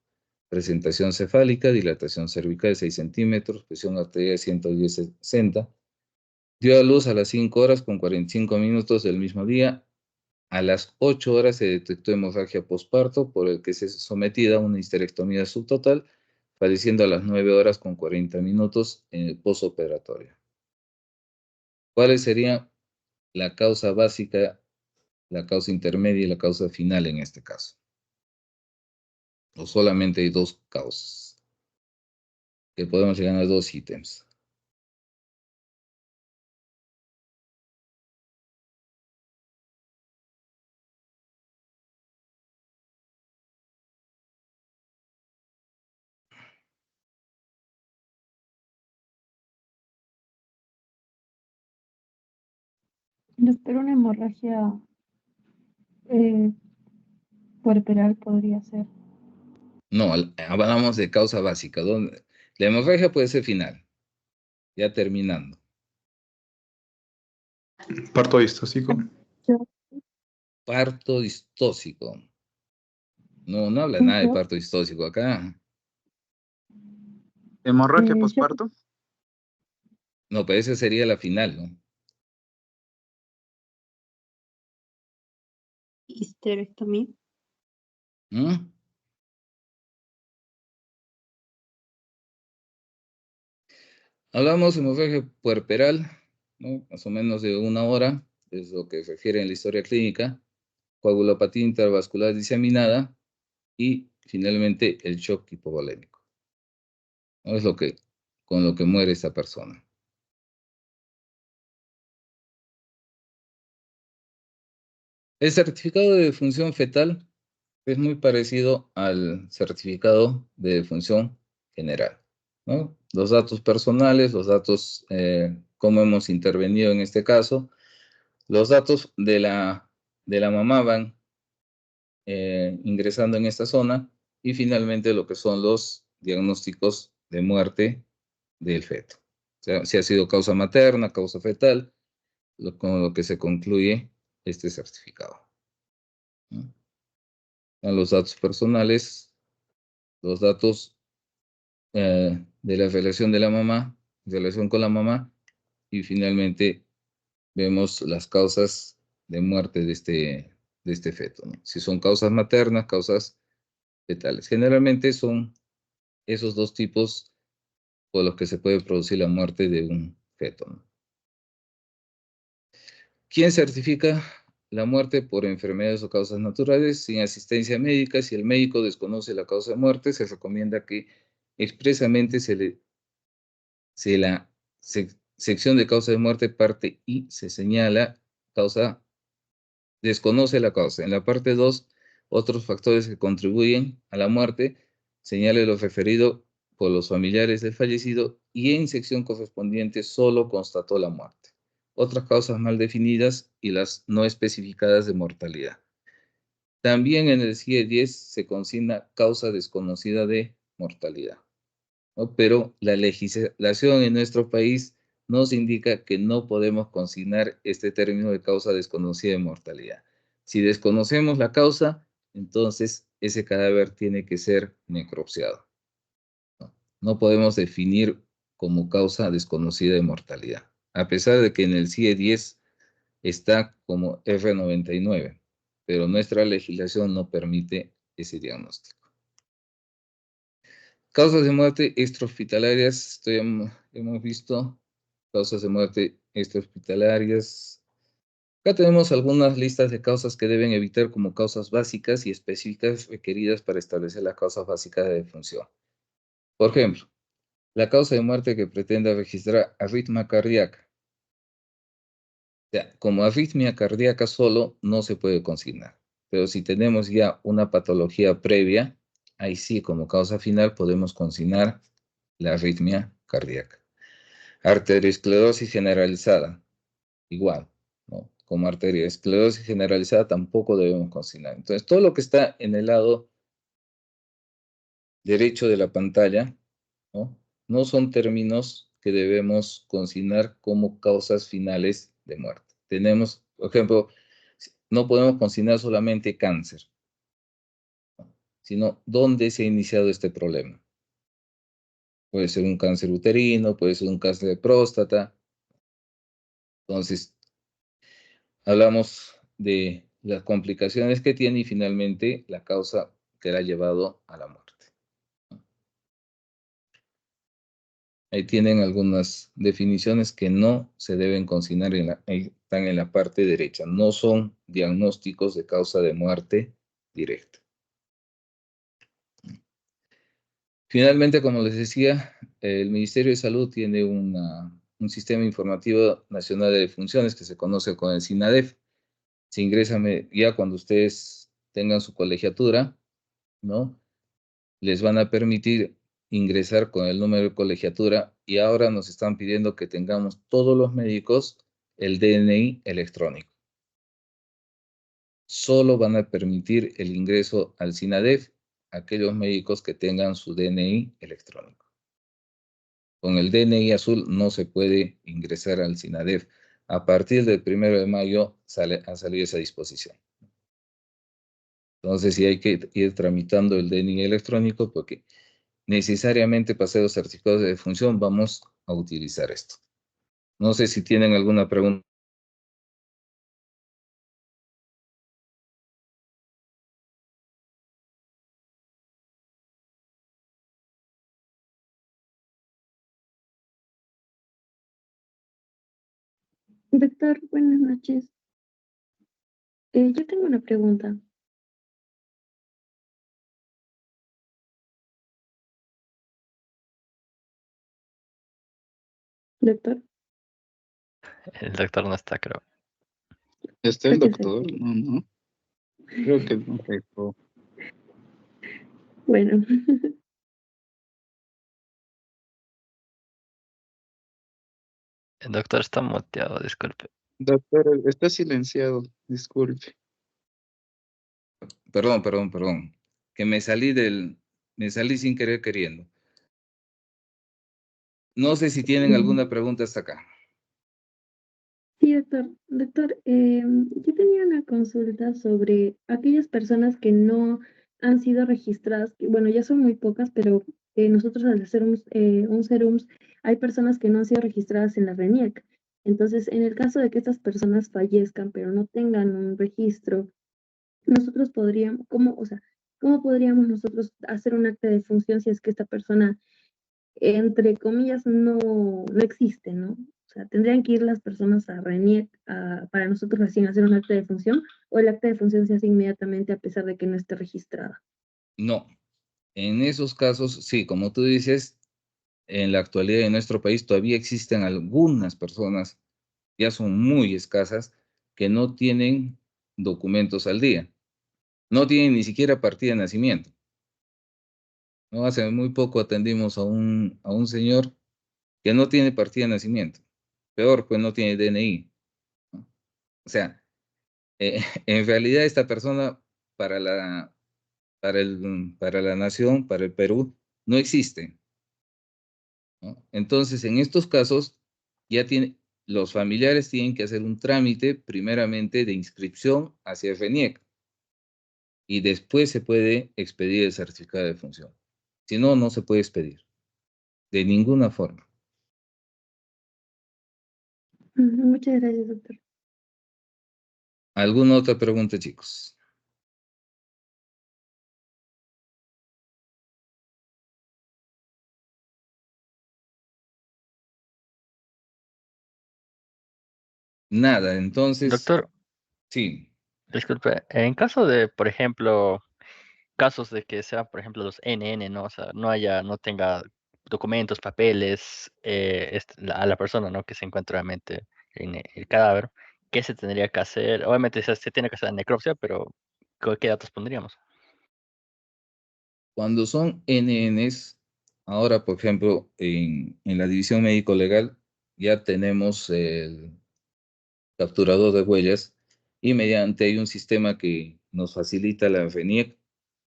S1: presentación cefálica, dilatación cervical de 6 centímetros, presión arterial 110/60, dio a luz a las 5 horas con 45 minutos del mismo día. A las 8 horas se detectó hemorragia posparto, por el que se sometida a una histerectomía subtotal, falleciendo a las 9 horas con 40 minutos en el posoperatorio. ¿Cuáles serían la causa básica, la causa intermedia y la causa final en este caso? O solamente hay dos causas, que podemos llegar a 2 ítems.
S3: Doctor, una hemorragia puerperal podría ser.
S1: No, hablamos de causa básica. Donde la hemorragia puede ser final, ya terminando.
S5: Parto distóxico.
S1: Parto distóxico. No habla nada de parto distóxico acá.
S5: Hemorragia
S3: Yo-
S5: posparto.
S1: No, pero esa sería la final, ¿no?
S4: Histerectomía.
S1: ¿Mm? Hablamos de hemorragia puerperal, ¿no?, más o menos de 1 hora, es lo que se refiere en la historia clínica, coagulopatía intravascular diseminada y finalmente el shock hipovolémico, ¿no? Es con lo que muere esta persona. El certificado de defunción fetal es muy parecido al certificado de defunción general, ¿no? Los datos personales, los datos, cómo hemos intervenido en este caso, los datos de la mamá van ingresando en esta zona y finalmente lo que son los diagnósticos de muerte del feto. O sea, si ha sido causa materna, causa fetal, con lo que se concluye este certificado, ¿no? A los datos personales, los datos de la relación de la mamá, relación con la mamá, y finalmente vemos las causas de muerte de este feto, ¿no? Si son causas maternas, causas fetales. Generalmente son esos dos tipos por los que se puede producir la muerte de un feto, ¿no? ¿Quién certifica la muerte por enfermedades o causas naturales sin asistencia médica? Si el médico desconoce la causa de muerte, se recomienda que expresamente la sección de causa de muerte parte I se señala causa, desconoce la causa. En la parte 2, otros factores que contribuyen a la muerte, señale lo referido por los familiares del fallecido y en sección correspondiente solo constató la muerte. Otras causas mal definidas y las no especificadas de mortalidad. También en el CIE 10 se consigna causa desconocida de mortalidad, ¿no? Pero la legislación en nuestro país nos indica que no podemos consignar este término de causa desconocida de mortalidad. Si desconocemos la causa, entonces ese cadáver tiene que ser necropsiado, ¿no? No podemos definir como causa desconocida de mortalidad, a pesar de que en el CIE 10 está como R99, pero nuestra legislación no permite ese diagnóstico. Causas de muerte extrahospitalarias, hemos visto causas de muerte extrahospitalarias. Acá tenemos algunas listas de causas que deben evitar como causas básicas y específicas requeridas para establecer las causas básicas de defunción. Por ejemplo, la causa de muerte que pretenda registrar arritmia cardíaca, sea, como arritmia cardíaca solo no se puede consignar. Pero si tenemos ya una patología previa, ahí sí, como causa final, podemos consignar la arritmia cardíaca. Arteriosclerosis generalizada, igual, ¿no? Como arteriosclerosis generalizada tampoco debemos consignar. Entonces, todo lo que está en el lado derecho de la pantalla, ¿no? No son términos que debemos consignar como causas finales de muerte. Tenemos, por ejemplo, no podemos consignar solamente cáncer, ¿no? Sino dónde se ha iniciado este problema. Puede ser un cáncer uterino, puede ser un cáncer de próstata. Entonces, hablamos de las complicaciones que tiene y finalmente la causa que la ha llevado a la muerte. Ahí tienen algunas definiciones que no se deben consignar, ahí están en la parte derecha. No son diagnósticos de causa de muerte directa. Finalmente, como les decía, el Ministerio de Salud tiene un sistema informativo nacional de defunciones que se conoce con el SINADEF. Se ingresa ya cuando ustedes tengan su colegiatura, ¿no? Les van a permitir ingresar con el número de colegiatura y ahora nos están pidiendo que tengamos todos los médicos el DNI electrónico. Solo van a permitir el ingreso al SINADEF aquellos médicos que tengan su DNI electrónico. Con el DNI azul no se puede ingresar al SINADEF. A partir del 1 de mayo ha salido esa disposición. Entonces sí hay que ir tramitando el DNI electrónico porque necesariamente para hacer los certificados de defunción vamos a utilizar esto. No sé si tienen alguna pregunta.
S3: Doctor, buenas noches. Yo tengo una pregunta. Doctor,
S2: El doctor no está, creo.
S5: ¿Está el
S3: creo que sí.
S5: doctor? No. Creo que no dejó.
S3: Bueno,
S2: El doctor está muteado, disculpe.
S5: Doctor, está silenciado. Disculpe.
S1: Perdón. Que me salí sin querer queriendo. No sé si tienen alguna pregunta hasta acá.
S3: sí, doctor. Doctor, yo tenía una consulta sobre aquellas personas que no han sido registradas, que, bueno, ya son muy pocas, pero nosotros al hacer un serums, hay personas que no han sido registradas en la RENIEC. Entonces, en el caso de que estas personas fallezcan, pero no tengan un registro, nosotros podríamos, ¿cómo podríamos nosotros hacer un acta de función si es que esta persona, entre comillas, no existe, ¿no? O sea, ¿tendrían que ir las personas a RENIEC para nosotros recién hacer un acta de función o el acta de función se hace inmediatamente a pesar de que no esté registrada?
S1: No. En esos casos, sí, como tú dices, en la actualidad en nuestro país todavía existen algunas personas, ya son muy escasas, que no tienen documentos al día. No tienen ni siquiera partida de nacimiento. ¿No? Hace muy poco atendimos a un señor que no tiene partida de nacimiento. Peor, pues no tiene DNI, ¿no? O sea, en realidad esta persona para para la nación, para el Perú, no existe, ¿no? Entonces, en estos casos, los familiares tienen que hacer un trámite primeramente de inscripción hacia el RENIEC y después se puede expedir el certificado de defunción. Si no, no se puede expedir, de ninguna forma.
S3: Muchas gracias, doctor.
S1: ¿Alguna otra pregunta, chicos? Nada, entonces,
S2: Doctor,
S1: sí.
S2: disculpe, en caso de, por ejemplo, casos de que sean, por ejemplo, los NN, ¿no? O sea, no tenga documentos, papeles, a la persona, ¿no? Que se encuentra realmente en el cadáver, ¿qué se tendría que hacer? Obviamente se tiene que hacer la necropsia, pero ¿qué datos pondríamos?
S1: Cuando son NNs, ahora, por ejemplo, en la división médico-legal, ya tenemos el capturador de huellas y mediante hay un sistema que nos facilita la FENIEC,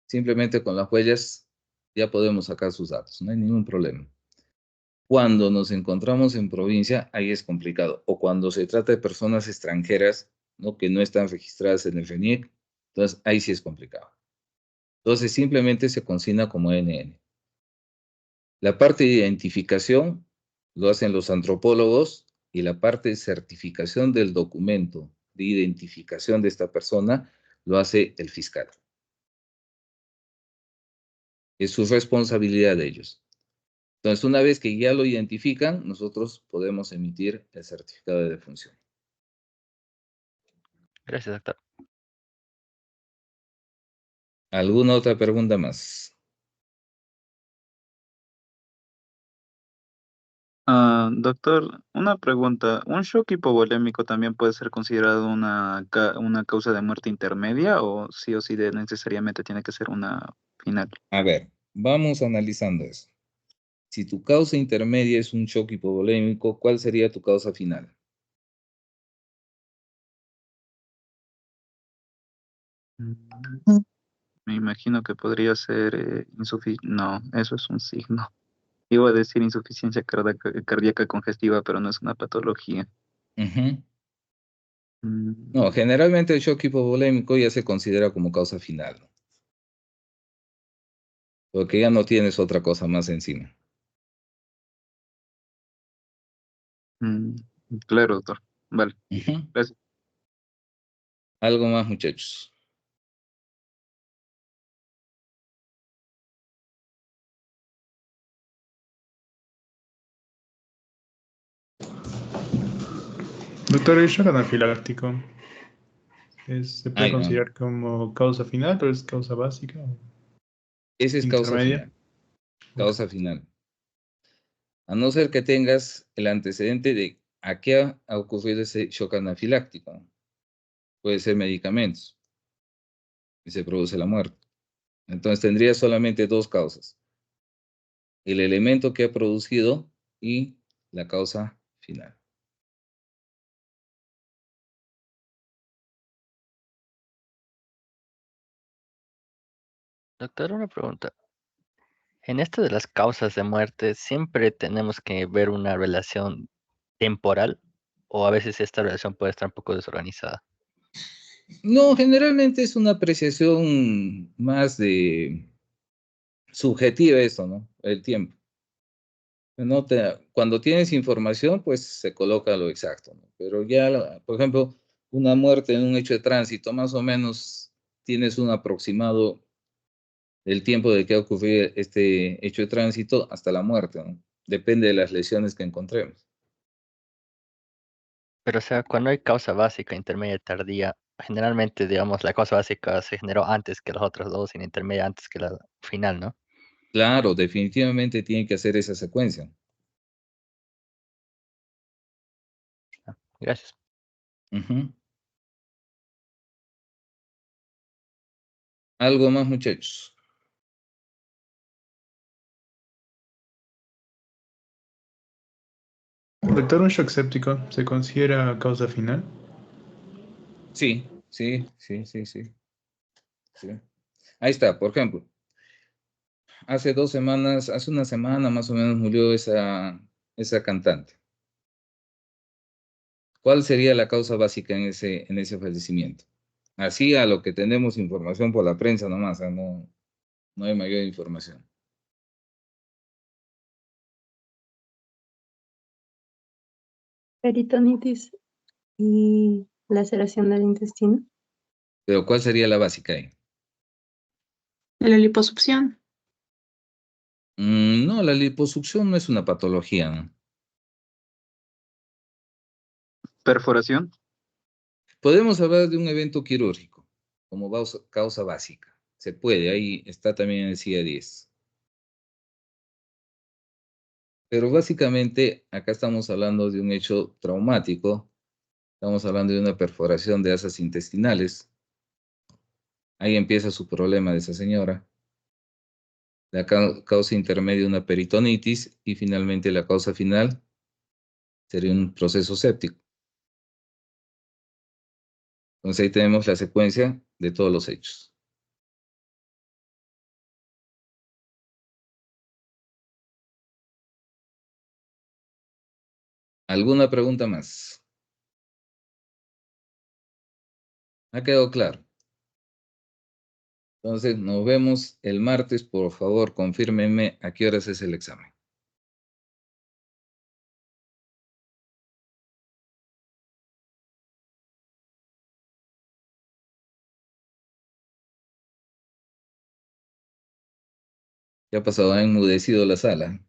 S1: simplemente con las huellas ya podemos sacar sus datos, no hay ningún problema. Cuando nos encontramos en provincia, ahí es complicado. O cuando se trata de personas extranjeras, ¿no? Que no están registradas en el FENIEC, entonces ahí sí es complicado. Entonces simplemente se consigna como NN. La parte de identificación lo hacen los antropólogos y la parte de certificación del documento de identificación de esta persona lo hace el fiscal. Es su responsabilidad de ellos. Entonces, una vez que ya lo identifican, nosotros podemos emitir el certificado de defunción.
S2: Gracias, doctor.
S1: ¿Alguna otra pregunta más?
S5: Doctor, una pregunta. ¿Un shock hipovolémico también puede ser considerado una causa de muerte intermedia o sí necesariamente tiene que ser una final?
S1: A ver, vamos analizando eso. Si tu causa intermedia es un shock hipovolémico, ¿cuál sería tu causa final?
S5: Mm, Me imagino que podría ser insuficiencia. No, eso es un signo. Iba a decir insuficiencia cardíaca congestiva, pero no es una patología.
S1: Ujú.
S5: Mm,
S1: No, generalmente el shock hipovolémico ya se considera como causa final, ¿no? Porque ya no tienes otra cosa más encima.
S5: mm, claro, doctor. Vale,
S1: Ujú.
S5: gracias.
S1: Algo más, muchachos.
S6: Doctor, el shock anafiláctico se puede
S1: Ay, no.
S6: considerar como causa final, pero es causa básica o
S1: Esa es causa
S6: intermedia.
S1: final. Causa final. A no ser que tengas el antecedente de a qué ha ocurrido ese shock anafiláctico, ¿no? Puede ser medicamentos y se produce la muerte. Entonces tendría solamente dos causas: el elemento que ha producido y la causa final.
S2: Doctor, una pregunta. En esto de las causas de muerte, ¿siempre tenemos que ver una relación temporal o a veces esta relación puede estar un poco desorganizada?
S1: No, generalmente es una apreciación más de subjetiva eso, ¿no? El tiempo. Cuando tienes información, pues se coloca lo exacto, ¿no? Pero ya, por ejemplo, una muerte en un hecho de tránsito, más o menos tienes un aproximado del tiempo de que ha ocurrido este hecho de tránsito hasta la muerte, ¿no? Depende de las lesiones que encontremos.
S2: Pero o sea, cuando hay causa básica, intermedia y tardía, generalmente, digamos, la causa básica se generó antes que las otras dos y la intermedia antes que la final, ¿no?
S1: Claro, definitivamente tiene que hacer esa secuencia.
S2: Gracias.
S1: Ujú. Algo más, muchachos.
S6: Doctor, un shock séptico se considera causa final.
S1: Sí, sí, sí, sí, sí, sí. Ahí está, por ejemplo, hace 2 semanas, hace una semana más o menos murió esa cantante. ¿Cuál sería la causa básica en ese fallecimiento? Así a lo que tenemos información por la prensa nomás, no hay mayor información.
S3: Peritonitis y laceración del intestino.
S1: Pero ¿cuál sería la básica ahí?
S7: La liposucción.
S1: No, la liposucción no es una patología, ¿no?
S5: Perforación.
S1: Podemos hablar de un evento quirúrgico como causa básica. Se puede, ahí está también en el CIA 10. Pero básicamente acá estamos hablando de un hecho traumático Estamos hablando de una perforación de asas intestinales. Ahí empieza su problema de esa señora. La causa intermedia, una peritonitis, y finalmente la causa final sería un proceso séptico. Entonces ahí tenemos la secuencia de todos los hechos. ¿Alguna pregunta más? ¿Ha quedado claro? Entonces nos vemos el martes. Por favor, confírmenme a qué horas es el examen. ¿Qué ha pasado? Ha enmudecido la sala.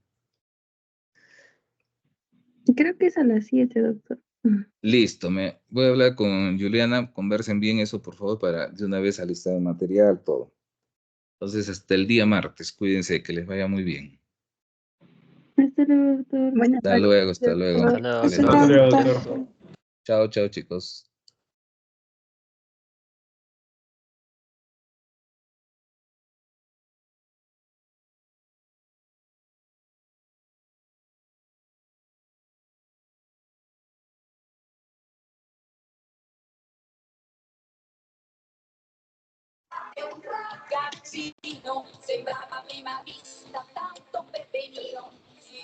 S3: Creo que es a las 7, doctor.
S1: Listo, me voy a hablar con Juliana, conversen bien eso, por favor, para de una vez alistar el material, todo. Entonces, hasta el día martes, cuídense, que les vaya muy bien.
S3: Hasta luego, doctor.
S4: Buenas
S1: Hasta
S4: tardes.
S1: luego, hasta luego.
S2: Hasta luego,
S1: Que les
S4: Hasta
S1: vaya
S6: Hasta
S1: bien.
S6: luego,
S4: luego,
S6: doctor.
S4: doctor.
S1: Chao, chao, chicos.
S8: È un ragazzino, sembrava prima vista tanto ben benino. Sì,